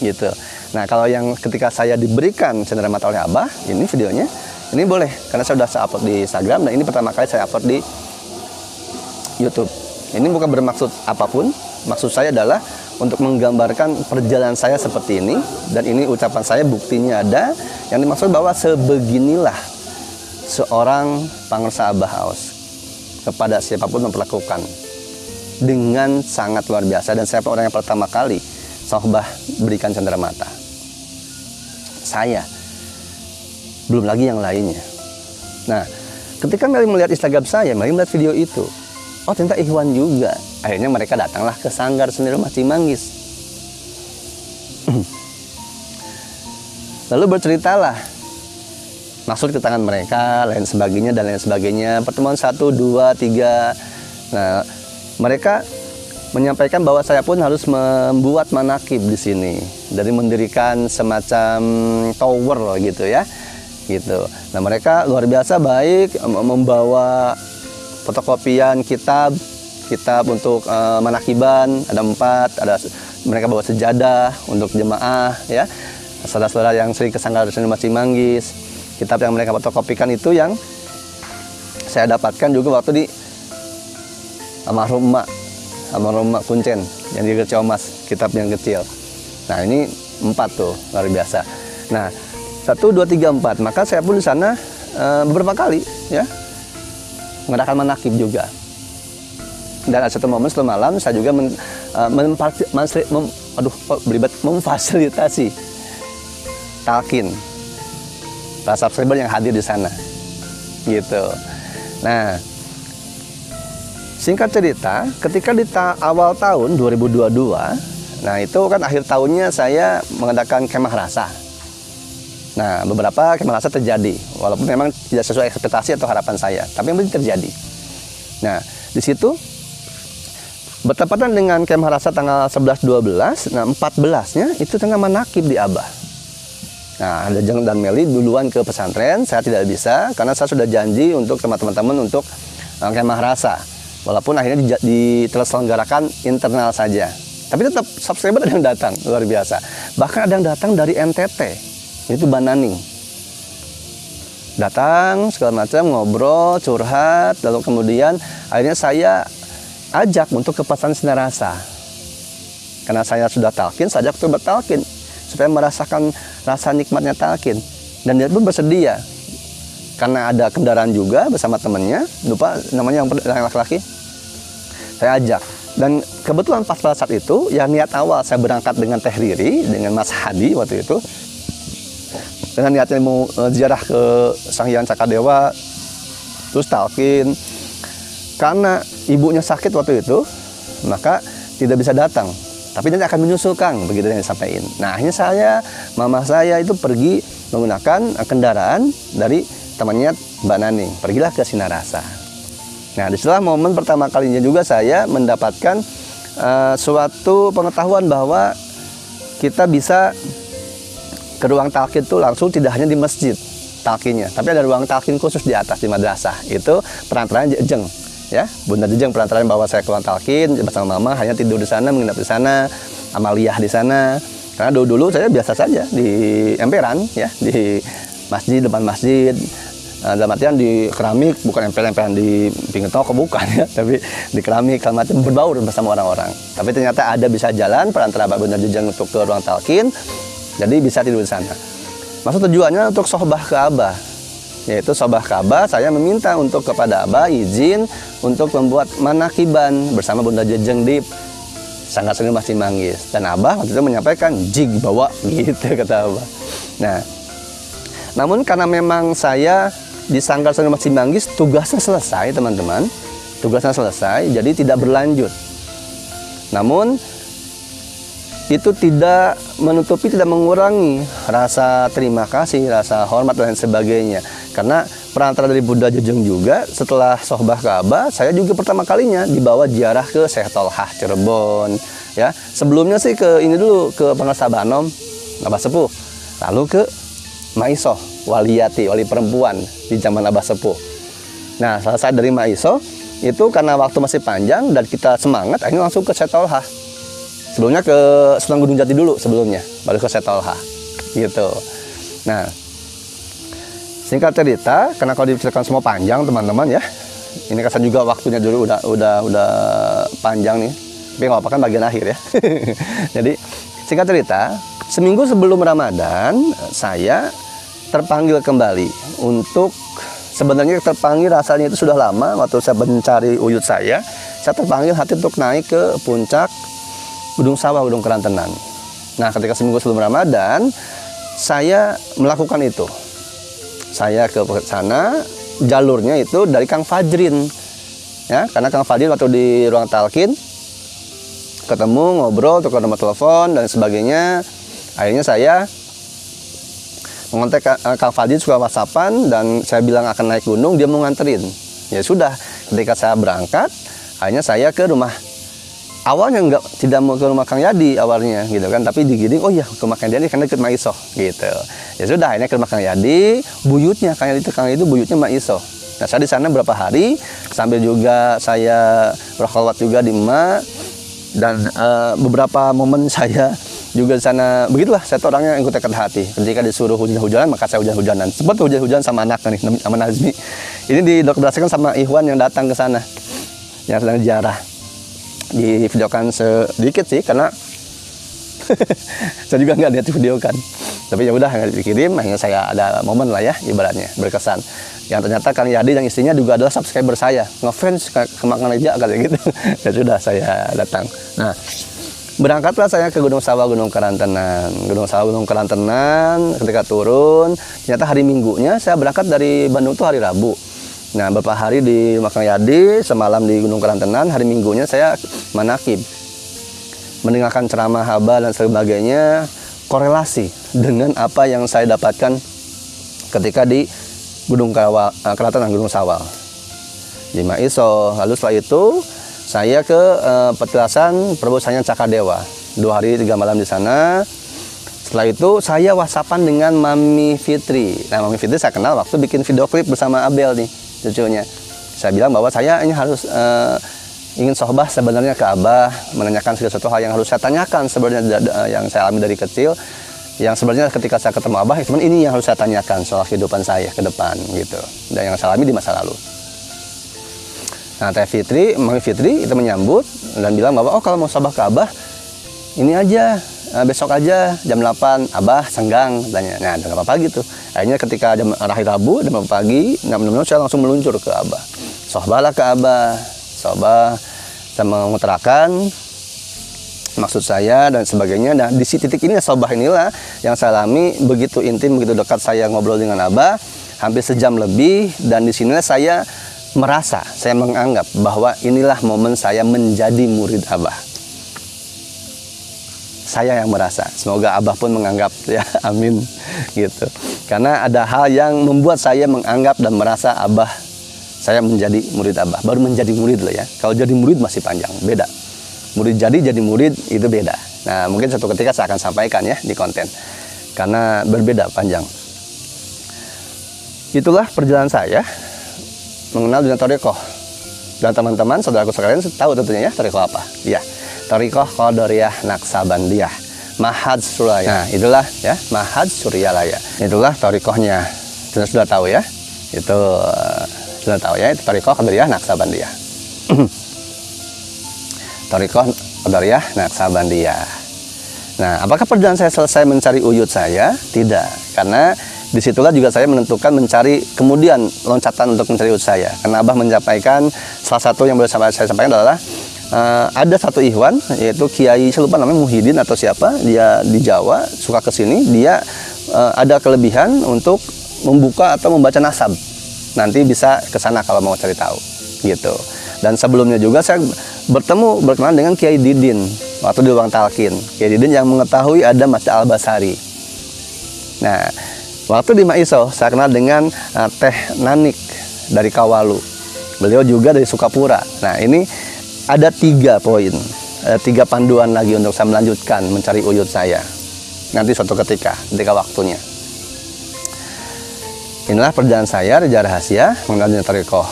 gitu. Nah kalau yang ketika saya diberikan cendera mata oleh Abah, ini videonya, ini boleh, karena saya sudah upload di Instagram, dan ini pertama kali saya upload di YouTube. Ini bukan bermaksud apapun, maksud saya adalah untuk menggambarkan perjalanan saya seperti ini, dan ini ucapan saya buktinya ada. Yang dimaksud bahwa sebeginilah seorang pangarsa Abah Aos kepada siapapun memperlakukan dengan sangat luar biasa, dan saya orang yang pertama kali sohbah berikan cendera mata. Saya, belum lagi yang lainnya. Nah, ketika Meli melihat Instagram saya, Meli melihat video itu, oh ternyata ikhwan juga. Akhirnya mereka datanglah ke Sanggar Seni Rumbah Cimanggis. Lalu berceritalah maksud kedatangan mereka, lain sebagainya dan lain sebagainya. Pertemuan 1, 2, 3. Nah, mereka menyampaikan bahwa saya pun harus membuat manakib di sini, dari mendirikan semacam tower loh gitu ya. Gitu. Nah, mereka luar biasa baik, membawa fotokopian kitab untuk manakiban, ada 4, ada mereka bawa sejadah untuk jemaah ya. Saudara-saudara yang sering ke Sanggar Seni Rumbah Cimanggis, kitab yang mereka fotokopikan itu yang saya dapatkan juga waktu di almarhum Mak Kuncen yang di Kecil Mas, kitab yang kecil. Nah, ini 4 tuh, luar biasa. Nah, 1, 2, 3, 4. Maka saya pun di sana beberapa kali ya mengadakan manakib juga. Dan ada satu momen setelah malam saya juga memfasilitasi talqin para subscriber yang hadir di sana, gitu. Nah, singkat cerita, ketika di awal tahun 2022, nah itu kan akhir tahunnya saya mengadakan kemah rasa. Nah, beberapa kemah rasa terjadi, walaupun memang tidak sesuai ekspektasi atau harapan saya, tapi yang penting terjadi. Nah, di situ bertepatan dengan kemah rasa tanggal 11-12, nah 14-nya itu tengah manakib di Abah. Nah, ada Jeng dan Meli duluan ke pesantren, saya tidak bisa karena saya sudah janji untuk teman-teman untuk kemah rasa. Walaupun akhirnya terselenggarakan internal saja. Tapi tetap subscriber ada yang datang, luar biasa. Bahkan ada yang datang dari NTT. Itu Bananing, datang segala macam, ngobrol, curhat, lalu kemudian akhirnya saya ajak untuk ke pesantren Sinar Rasa. Karena saya sudah talqin, saya ajak untuk bertalqin supaya merasakan rasa nikmatnya talqin. Dan dia pun bersedia karena ada kendaraan juga bersama temannya, lupa namanya yang laki-laki. Saya ajak. Dan kebetulan pas pada saat itu, ya niat awal saya berangkat dengan Teh Riri, dengan Mas Hadi waktu itu, dengan niatnya mau ziarah ke Sang Hyang Cakadewa, terus talqin. Karena ibunya sakit waktu itu, maka tidak bisa datang. Tapi nanti akan menyusul Kang, begitu yang disampaikan. Nah, akhirnya mama saya itu pergi menggunakan kendaraan dari temannya Mbak Naning. Pergilah ke Sinar Rasa. Nah, disitulah momen pertama kalinya juga saya mendapatkan suatu pengetahuan bahwa kita bisa ke ruang talqin itu langsung tidak hanya di masjid talqinnya, tapi ada ruang talqin khusus di atas di madrasah. Itu perantaraan Jeng, ya, Bunda Jeng perantaraan bawa saya ke ruang talqin bersama mama, hanya tidur di sana, menginap di sana, amaliyah di sana. Karena dulu saya biasa saja di emperan, ya, di masjid, depan masjid. Dalam artian di keramik, bukan emperan di pinggir toko, bukan ya, tapi di keramik, kalau macam berbaur bersama orang-orang. Tapi ternyata ada bisa jalan perantara Bunda Jeng untuk ke ruang talqin. Jadi bisa tidur di sana. Maksud tujuannya untuk sohbah ke Abah, yaitu sohbah ke Abah. Saya meminta untuk kepada Abah izin untuk membuat manakiban bersama Bunda Jeng di Sanggar Seni Masih Manggis. Dan Abah waktu itu menyampaikan jig bawa, gitu kata Abah. Nah, namun karena memang saya di Sanggar Seni Masih Manggis tugasnya selesai, teman-teman, tugasnya selesai, jadi tidak berlanjut. Namun itu tidak menutupi, tidak mengurangi rasa terima kasih, rasa hormat dan sebagainya. Karena perantara dari Bunda Jeng juga, setelah sohbah ke Abah, saya juga pertama kalinya dibawa ziarah ke Syekh Tolhah Cirebon. Ya, sebelumnya sih ke ini dulu, ke Pangkal Sabanom, Abah Sepuh. Lalu ke Maisoh, waliyati, wali perempuan di zaman Abah Sepuh. Nah, selesai dari Maisoh, itu karena waktu masih panjang dan kita semangat, akhirnya langsung ke Syekh Tolhah. Sebelumnya ke Sunan Gunung Jati dulu sebelumnya, baru ke Syekh Tolhah, gitu. Nah, singkat cerita, karena kalau diceritakan semua panjang teman-teman ya, ini kesan juga waktunya dulu udah panjang nih, tapi nggak apa-apa kan bagian akhir ya. Jadi singkat cerita, seminggu sebelum Ramadan saya terpanggil kembali untuk, sebenarnya terpanggil rasanya itu sudah lama, waktu saya mencari uyut saya terpanggil hati untuk naik ke puncak Gunung Sawah, Gunung Kerantenan. Nah, ketika seminggu sebelum Ramadan, saya melakukan itu. Saya ke sana, jalurnya itu dari Kang Fajrin. Ya, karena Kang Fajrin waktu di ruang talqin, ketemu, ngobrol, tukar nomor telepon, dan sebagainya. Akhirnya saya mengontak Kang Fajrin, suka WhatsAppan, dan saya bilang akan naik gunung, dia mau nganterin. Ya sudah, ketika saya berangkat, akhirnya saya ke rumah. Awalnya tidak mau ke rumah Kang Yadi awalnya gitu kan, tapi digiring, oh iya ke rumah Kang Yadi karena dekat Maisoh gitu. Ya sudah, akhirnya ke rumah Kang Yadi, buyutnya Kang Yadi itu buyutnya Maisoh. Nah, saya di sana beberapa hari sambil juga saya berkholwat juga di emak, dan beberapa momen saya juga di sana begitulah. Saya tuh orangnya yang ikut hati. Ketika disuruh hujan-hujanan, maka saya hujan-hujanan. Sempat hujan-hujan sama anaknya nih, sama Nazmi. Ini didokumentasikan sama Ikhwan yang datang ke sana, yang sedang ziarah. Di videokan sedikit sih, karena Saya juga nggak lihat video kan, tapi ya udah nggak dikirim. Akhirnya saya ada momen lah ya, ibaratnya berkesan. Yang ternyata Kang Yadi dan istrinya juga adalah subscriber saya, ngefans ke Mang Reja kali gitu. Ya sudah saya datang. Nah, berangkatlah saya ke Gunung Sawah, Gunung Karantenan. Gunung Sawah, Gunung Karantenan, ketika turun, ternyata hari Minggunya saya berangkat dari Bandung tuh hari Rabu. Nah, beberapa hari di Kang Yadi, semalam di Gunung Karantenan, hari Minggunya saya manakib. Mendengarkan ceramah haba dan sebagainya, korelasi dengan apa yang saya dapatkan ketika di Gunung Karantenan, Gunung Sawal. Di Maiso. Lalu setelah itu saya ke petilasan Prabu Sanyan Cakadewa. 2 hari 3 malam di sana. Setelah itu saya whatsappan dengan Mami Fitri. Nah, Mami Fitri saya kenal waktu bikin video klip bersama Abel nih, cucunya. Saya bilang bahwa saya ini harus ingin sohbah sebenarnya ke Abah, menanyakan segala sesuatu hal yang harus saya tanyakan sebenarnya yang saya alami dari kecil. Yang sebenarnya ketika saya ketemu Abah, teman ini yang harus saya tanyakan soal kehidupan saya ke depan gitu. Dan yang saya alami di masa lalu. Nah, Mami Fitri itu menyambut dan bilang bahwa kalau mau sohbah ke Abah, ini aja, besok aja jam 8, Abah senggang tanya. Nah, nggak apa-apa gitu. Akhirnya ketika hari Rabu jam 8 pagi, saya langsung meluncur ke Abah. Sohbahlah ke Abah. Sohbah, saya mengutarakan maksud saya dan sebagainya. Nah, di titik ini sohbah inilah yang saya alami begitu intim, begitu dekat saya ngobrol dengan Abah hampir sejam lebih, dan di sinilah saya merasa, saya menganggap bahwa inilah momen saya menjadi murid Abah. Saya yang merasa, semoga Abah pun menganggap ya, amin gitu. Karena ada hal yang membuat saya menganggap dan merasa Abah, saya menjadi murid Abah. Baru menjadi murid loh ya. Kalau jadi murid masih panjang, beda. Murid jadi murid itu beda. Nah, mungkin suatu ketika saya akan sampaikan ya di konten, karena berbeda panjang. Itulah perjalanan saya mengenal dunia Thariqah. Dan teman-teman, saudaraku sekalian tahu tentunya ya Thariqah apa? Iya, Thariqah Qadariyah Naksabandiyah, Mahad Suryalaya. Nah, itulah ya Mahad Suryalaya. Itulah Thariqahnya. Sudah tahu ya? Itu sudah tahu ya, itu Thariqah Qadariyah Naksabandiyah. Thariqah Qadariyah Naksabandiyah. Nah, apakah perjalanan saya selesai mencari uyut saya? Tidak, karena disitulah juga saya menentukan mencari kemudian loncatan untuk mencari uyut saya. Karena Abah menyampaikan, salah satu yang boleh saya sampaikan adalah ada satu ikhwan, yaitu Kiai, saya lupa namanya Muhyiddin atau siapa, dia di Jawa, suka kesini, dia ada kelebihan untuk membuka atau membaca nasab. Nanti bisa ke sana kalau mau cari tahu, gitu. Dan sebelumnya juga saya berkenalan dengan Kiai Didin waktu di ruang talqin. Kiai Didin yang mengetahui ada Masjid Al-Basari. Nah, waktu di Maiso saya kenal dengan Teh Nanik dari Kawalu. Beliau juga dari Sukapura. Nah, ini ada 3 poin, ada 3 panduan lagi untuk saya melanjutkan mencari uyut saya. Nanti suatu ketika waktunya. Inilah perjalanan saya, Reja Rahasia, mengenal dunia Thariqah.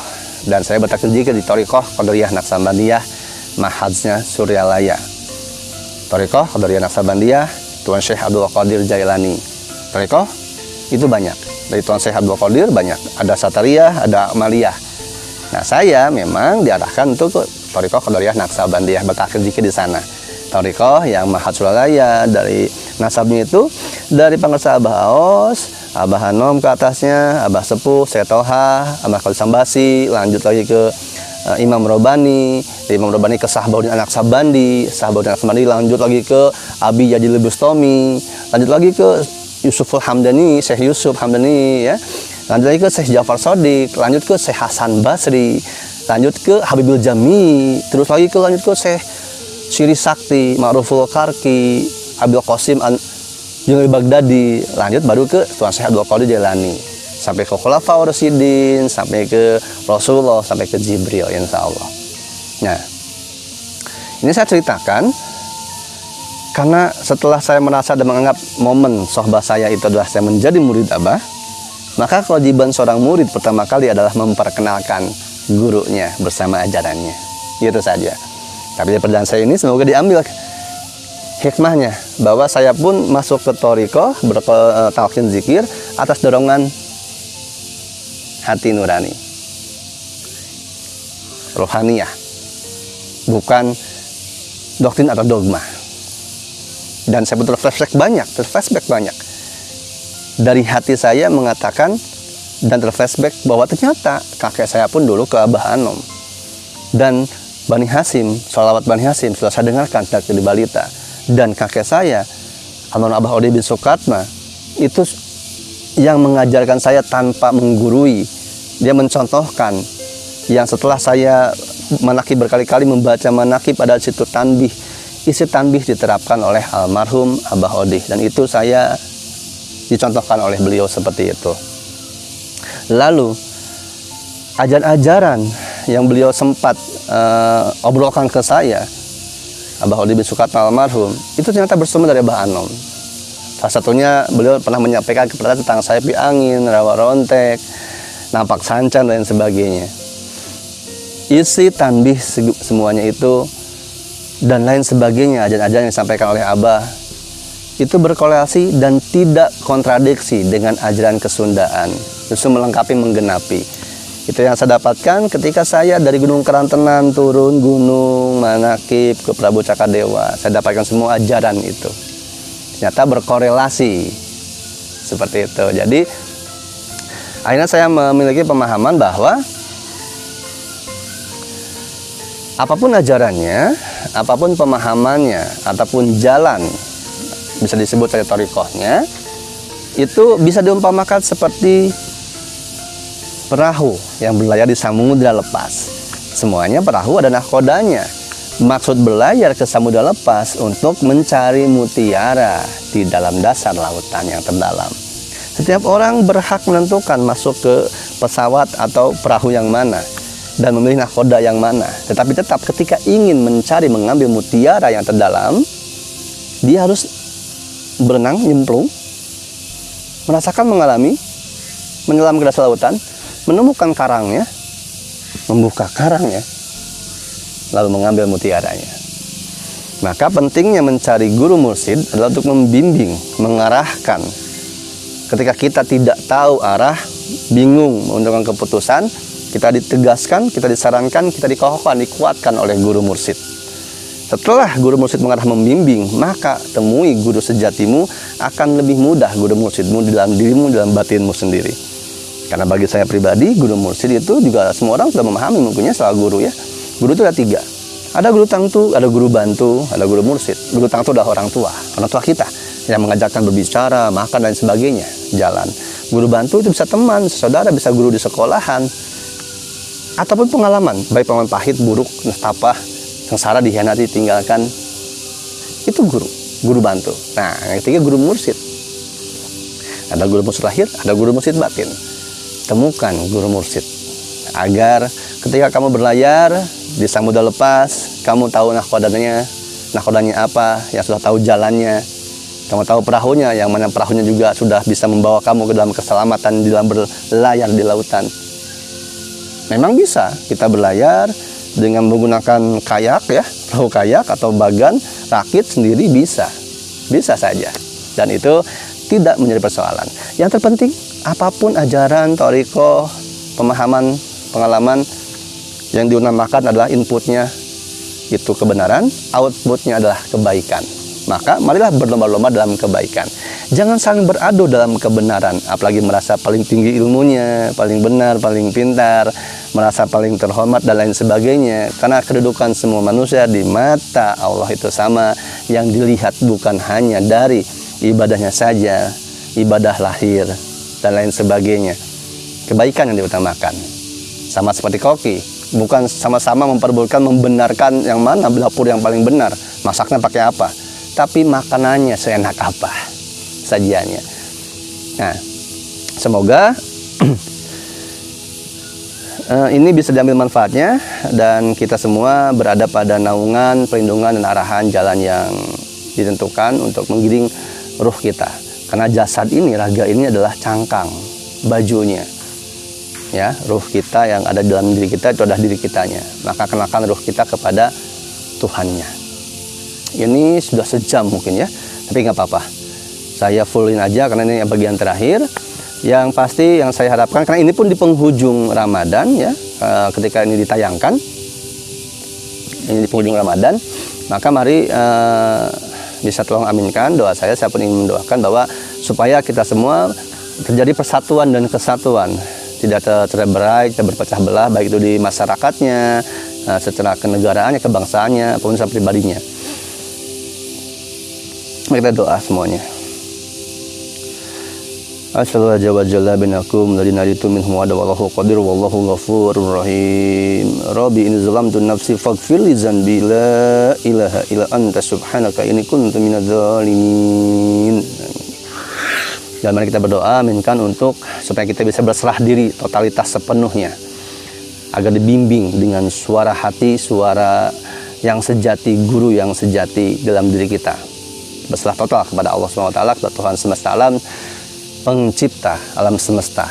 Dan saya bertaklid juga di Thariqah Qadariyah Naksabandiyah, Mahadznya Suryalaya. Thariqah Qadariyah Naksabandiyah, Tuan Syekh Abdul Qadir Jailani. Thariqah itu banyak. Dari Tuan Syekh Abdul Qadir banyak. Ada Satariyah, ada Amaliyah. Nah, saya memang diarahkan untuk Thariqah Qadariyah Naksabandiyah, bertaklid juga di sana. Thariqah yang Mahadz Suryalaya, dari nasabnya itu dari Pangersa Abah Aos, Abah Hanom ke atasnya, Abah Sepuh, Setoha, Abah Khalid Sambasi, lanjut lagi ke Imam Robani, dari Imam Robani ke Sahabaudin Anak Sabandi, Sahabaudin Anak Sabandi, lanjut lagi ke Abi Yadil Bustami, lanjut lagi ke Yusuful Hamdani, Syekh Yusuf Hamdani ya, lanjut lagi ke Syekh Ja'far Shadiq, lanjut ke Syekh Hasan Basri, lanjut ke Habibul Jami, terus lagi ke lanjut ke Syekh Syiri Sakti, Ma'ruful Karki, Abdul Qasim Junaidy Baghdadi, lanjut baru ke Tuan Syekh Abdul Qadir Jailani, sampai ke Khulafaur Rasyidin, sampai ke Rasulullah, sampai ke Jibril, insya Allah. Nah, ini saya ceritakan karena setelah saya merasa dan menganggap momen sohbah saya itu adalah saya menjadi murid Abah, maka kewajiban seorang murid pertama kali adalah memperkenalkan gurunya bersama ajarannya. Itu saja. Tapi di perjalanan saya ini semoga diambil hikmahnya, bahwa saya pun masuk ke Thariqah, bertalqin zikir atas dorongan hati nurani, rohaniyah, bukan doktrin atau dogma. Dan saya betul terflashback banyak. Dari hati saya mengatakan dan terflashback bahwa ternyata kakek saya pun dulu ke Abah Anom. Dan Bani Hasyim, sholawat Bani Hasyim sudah saya dengarkan dari balita. Dan kakek saya, almarhum Abah Odi bin Sukatma, itu yang mengajarkan saya tanpa menggurui. Dia mencontohkan yang setelah saya manakib berkali-kali membaca manakib pada situ tanbih, isi tanbih diterapkan oleh almarhum Abah Odi, dan itu saya dicontohkan oleh beliau seperti itu. Lalu ajaran-ajaran yang beliau sempat obrolkan ke saya, Abah Odi bin Sukatma almarhum, itu ternyata bersumber dari Abah Anom. Salah satunya beliau pernah menyampaikan kepada tentang sayap angin, rawa rontek, nampak sancan dan sebagainya. Isi tanbih semuanya itu dan lain sebagainya, ajaran-ajaran yang disampaikan oleh Abah itu berkorelasi dan tidak kontradiksi dengan ajaran kesundaan, justru melengkapi, menggenapi. Itu yang saya dapatkan ketika saya dari Gunung Kerantenan turun gunung manakib ke Prabu Cakadewa. Saya dapatkan semua ajaran itu ternyata berkorelasi seperti itu. Jadi akhirnya saya memiliki pemahaman bahwa apapun ajarannya, apapun pemahamannya, ataupun jalan, bisa disebut saya thariqahnya, itu bisa diumpamakan seperti perahu yang berlayar di samudra lepas. Semuanya perahu ada nahkodanya. Maksud berlayar ke samudra lepas untuk mencari mutiara di dalam dasar lautan yang terdalam. Setiap orang berhak menentukan masuk ke pesawat atau perahu yang mana dan memilih nahkoda yang mana. Tetapi tetap ketika ingin mencari, mengambil mutiara yang terdalam, dia harus berenang, nyemplung, merasakan, mengalami, menyelam ke dasar lautan, menemukan karangnya, membuka karangnya, lalu mengambil mutiaranya. Maka pentingnya mencari guru mursyid adalah untuk membimbing, mengarahkan. Ketika kita tidak tahu arah, bingung menentukan keputusan, kita ditegaskan, kita disarankan, kita dikokohkan, dikuatkan oleh guru mursyid. Setelah guru mursyid mengarah, membimbing, maka temui guru sejatimu, akan lebih mudah guru mursyidmu di dalam dirimu, dalam batinmu sendiri. Karena bagi saya pribadi, guru mursyid itu juga semua orang sudah memahami mungkinnya soal guru ya. Guru itu ada 3. Ada guru tangtu, ada guru bantu, ada guru mursyid. Guru tangtu adalah orang tua kita yang mengajarkan berbicara, makan dan sebagainya, jalan. Guru bantu itu bisa teman, saudara, bisa guru di sekolahan, ataupun pengalaman, baik pengalaman pahit, buruk, nestapa, sengsara, dikhianati, tinggalkan. Itu guru bantu. Nah, yang ketiga guru mursyid. Ada guru mursyid lahir, ada guru mursyid batin. Temukan guru mursyid agar ketika kamu berlayar di samudra lepas, kamu tahu nahkodanya apa, yang sudah tahu jalannya, kamu tahu perahunya, yang mana perahunya juga sudah bisa membawa kamu ke dalam keselamatan di dalam berlayar di lautan. Memang bisa kita berlayar dengan menggunakan kayak ya, perahu kayak atau bagan, rakit sendiri bisa saja, dan itu tidak menjadi persoalan. Yang terpenting apapun ajaran, thariqah, pemahaman, pengalaman, yang diutamakan adalah inputnya itu kebenaran, outputnya adalah kebaikan. Maka marilah berlomba-lomba dalam kebaikan. Jangan saling beradu dalam kebenaran, apalagi merasa paling tinggi ilmunya, paling benar, paling pintar, merasa paling terhormat dan lain sebagainya. Karena kedudukan semua manusia di mata Allah itu sama, yang dilihat bukan hanya dari ibadahnya saja, ibadah lahir dan lain sebagainya. Kebaikan yang diutamakan. Sama seperti koki, bukan sama-sama membenarkan yang mana dapur yang paling benar, masaknya pakai apa, tapi makanannya seenak apa, sajiannya. Nah, semoga ini bisa diambil manfaatnya dan kita semua berada pada naungan, perlindungan dan arahan jalan yang ditentukan untuk menggiring ruh kita. Karena jasad ini, raga ini adalah cangkang, bajunya. Ya, ruh kita yang ada dalam diri kita itu adalah diri kitanya. Maka kenakan ruh kita kepada Tuhannya. Ini sudah sejam mungkin ya, tapi nggak apa-apa. Saya fullin aja karena ini bagian terakhir. Yang pasti yang saya harapkan, karena ini pun di penghujung Ramadan ya, ketika ini ditayangkan, ini di penghujung Ramadan, maka mari bisa tolong aminkan doa saya pun ingin mendoakan bahwa supaya kita semua terjadi persatuan dan kesatuan, tidak terberai, tidak berpecah belah, baik itu di masyarakatnya, secara kenegaraannya, kebangsaannya, maupun secara pribadinya. Mari kita doa semuanya. Asyhadu an la ilaha binakum ladzi naditu minhum wa wallahu qadir wallahu ghafurur rahim. Rabbi in zalamtu nafsi faghfir li dzanbi la ilaha illa anta subhanaka inni kuntu minadz zalimin. Dan mari kita berdoa aminkan untuk supaya kita bisa berserah diri totalitas sepenuhnya, agar dibimbing dengan suara hati, suara yang sejati, guru yang sejati dalam diri kita. Berserah total kepada Allah SWT, kepada Tuhan semesta alam, pencipta alam semesta.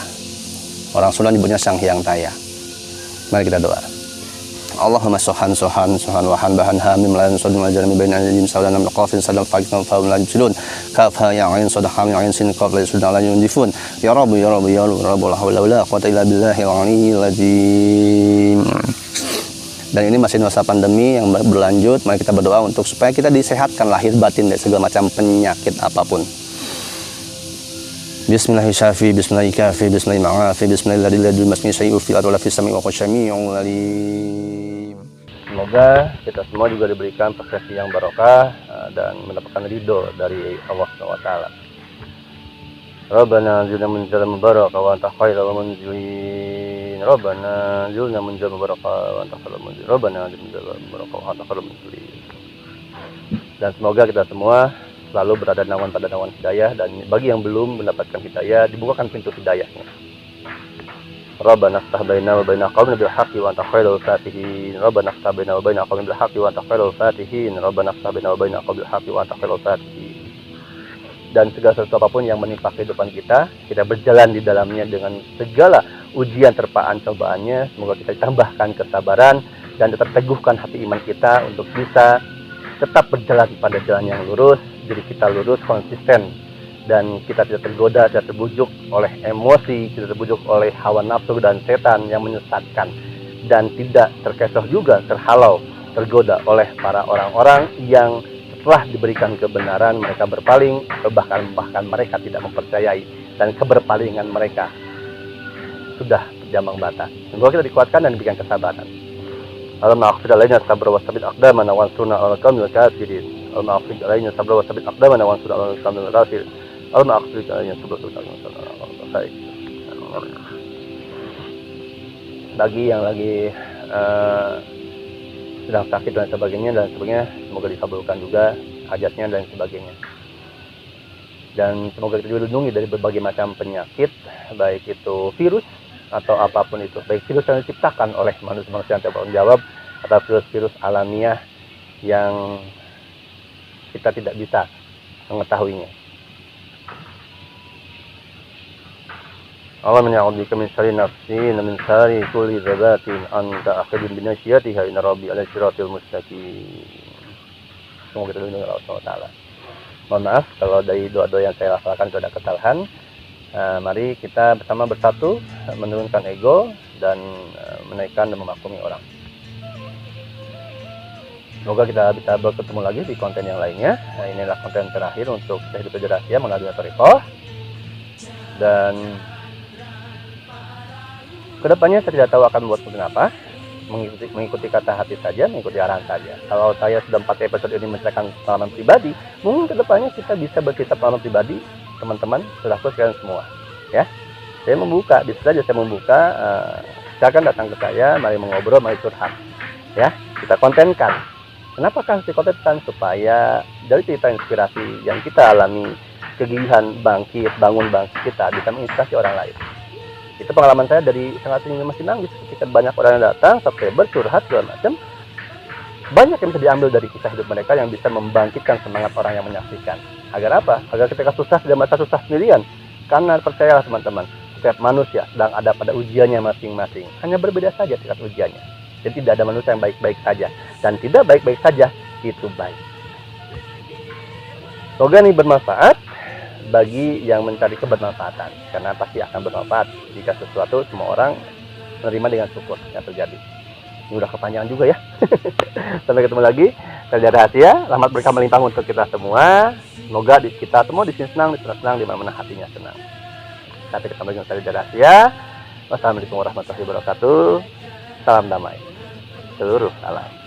Orang Sunda nyebutnya Sang Hyang Taya. Mari kita doa. Allahumma sohan wahan bahan hamim lan sodun ajarmi baina ajim saudan nam qafin sadam faqitan fa lan yusudun kafha ya ain sodah hamim ain sin qaf la sudan lan yundifun ya rabbi ya rabbul haula wala quwata illa billahi al-aliyyil azim. Dan ini masih masa pandemi yang berlanjut. Mari kita berdoa untuk supaya kita disehatkan lahir batin dari segala macam penyakit apapun. Bismillahirrahmanirrahim. Bismillahirrahmanirrahim. Bismillahirrahmanirrahim. Bismillahirrahmanirrahim. Semoga kita semua juga diberikan profesi yang barokah dan mendapatkan ridho dari Allah SWT. Rabbana zidna munzalan mubaraka wa anta khairul munzilin. Rabbana zidna munzalan mubaraka wa anta khairul munzilin. Rabbana zidna munzalan mubaraka wa anta khairul munzilin. Dan semoga kita semua selalu berada pada naungan hidayah, dan bagi yang belum mendapatkan hidayah dibukakan pintu hidayahnya. Rabbana iftah baina wa baina qaumina bil haqqi wa anta khairul fatihin. Rabbana iftah baina wa baina qaumina bil haqqi wa anta khairul fatihin. Rabbana iftah baina wa baina qaumina bil haqqi wa anta khairul fatihin. Dan segala sesuatu apapun yang menimpa kehidupan kita berjalan di dalamnya dengan segala ujian terpaan cobaannya, semoga kita ditambahkan kesabaran dan tetap teguhkan hati iman kita untuk bisa tetap berjalan pada jalan yang lurus. Jadi kita lurus, konsisten, dan kita tidak tergoda, tidak terbujuk oleh emosi, tidak terbujuk oleh hawa nafsu dan setan yang menyesatkan, dan tidak terkecoh juga, terhalau, tergoda oleh para orang-orang yang setelah diberikan kebenaran mereka berpaling, bahkan mereka tidak mempercayai, dan keberpalingan mereka sudah berjambang batas. Semoga kita dikuatkan dan diberikan kesabaran. Allahumma aghfir alaina sabra wa tsabbit aqdamana wansurna 'alal qaumil kafirin. Allahumma aghfir alaina sabra wa tsabbit aqdamana wansurna 'alal qaumil kafirin. Allahumma aghfir alaina sabra wa tsabbit aqdamana. Bagi yang lagi sedang sakit dan sebagainya, semoga dikabulkan juga hajatnya dan sebagainya. Dan semoga kita dilindungi dari berbagai macam penyakit, baik itu virus atau apapun itu, baik virus yang diciptakan oleh manusia yang bertanggung jawab atau virus-virus alamiah yang kita tidak bisa mengetahuinya. Allah menya'udika min syarri nafsi wa min syarri kulli dzabatin anta akhidun bi nasyatiha inna rabbi 'ala siratil mustaqim. Semoga kita dilindungi oleh Allah SWT. Mohon maaf kalau dari doa-doa yang saya laksanakan itu ada kesalahan. Mari kita bersama bersatu menurunkan ego dan menaikkan dan memaklumi orang. Semoga kita bisa bertemu lagi di konten yang lainnya. Inilah konten terakhir untuk Hidup Rahasia melalui Thariqah. Dan kedepannya saya tidak tahu akan membuat konten apa. Mengikuti kata hati saja, mengikuti arahan saja. Kalau saya sudah 4 episode ini menceritakan pengalaman pribadi, mungkin kedepannya kita bisa bercerita pengalaman pribadi teman-teman, saudaraku sekalian semua, ya. Saya membuka, bisa saja saya membuka. Silakan datang ke saya, mari mengobrol, mari curhat, ya. Kita kontenkan. Kenapa kan dikontenkan? Supaya dari cerita inspirasi yang kita alami, kegigihan bangun bangkit kita bisa menginspirasi orang lain. Itu pengalaman saya dari sangat tinggi masih nangis ketika banyak orang yang datang, subscriber, curhat segala macam. Banyak yang bisa diambil dari kisah hidup mereka yang bisa membangkitkan semangat orang yang menyaksikan. Agar apa? Agar ketika susah tidak merasa susah sendirian. Karena percayalah teman-teman, setiap manusia sedang ada pada ujiannya masing-masing. Hanya berbeda saja tingkat ujiannya. Jadi tidak ada manusia yang baik-baik saja. Dan tidak baik-baik saja itu baik. Semoga ini bermanfaat bagi yang mencari kebermanfaatan. Karena pasti akan bermanfaat jika sesuatu semua orang menerima dengan syukur yang terjadi. Ini udah kepanjangan juga ya. Sampai ketemu lagi. Saja rahasia, rahmat berkah melimpah untuk kita semua. Semoga kita semua di sini senang, di sana senang, di mana-mana hatinya senang. Sampai ketemu dengan Saja rahasia. Wassalamualaikum warahmatullahi wabarakatuh. Salam damai seluruh alam.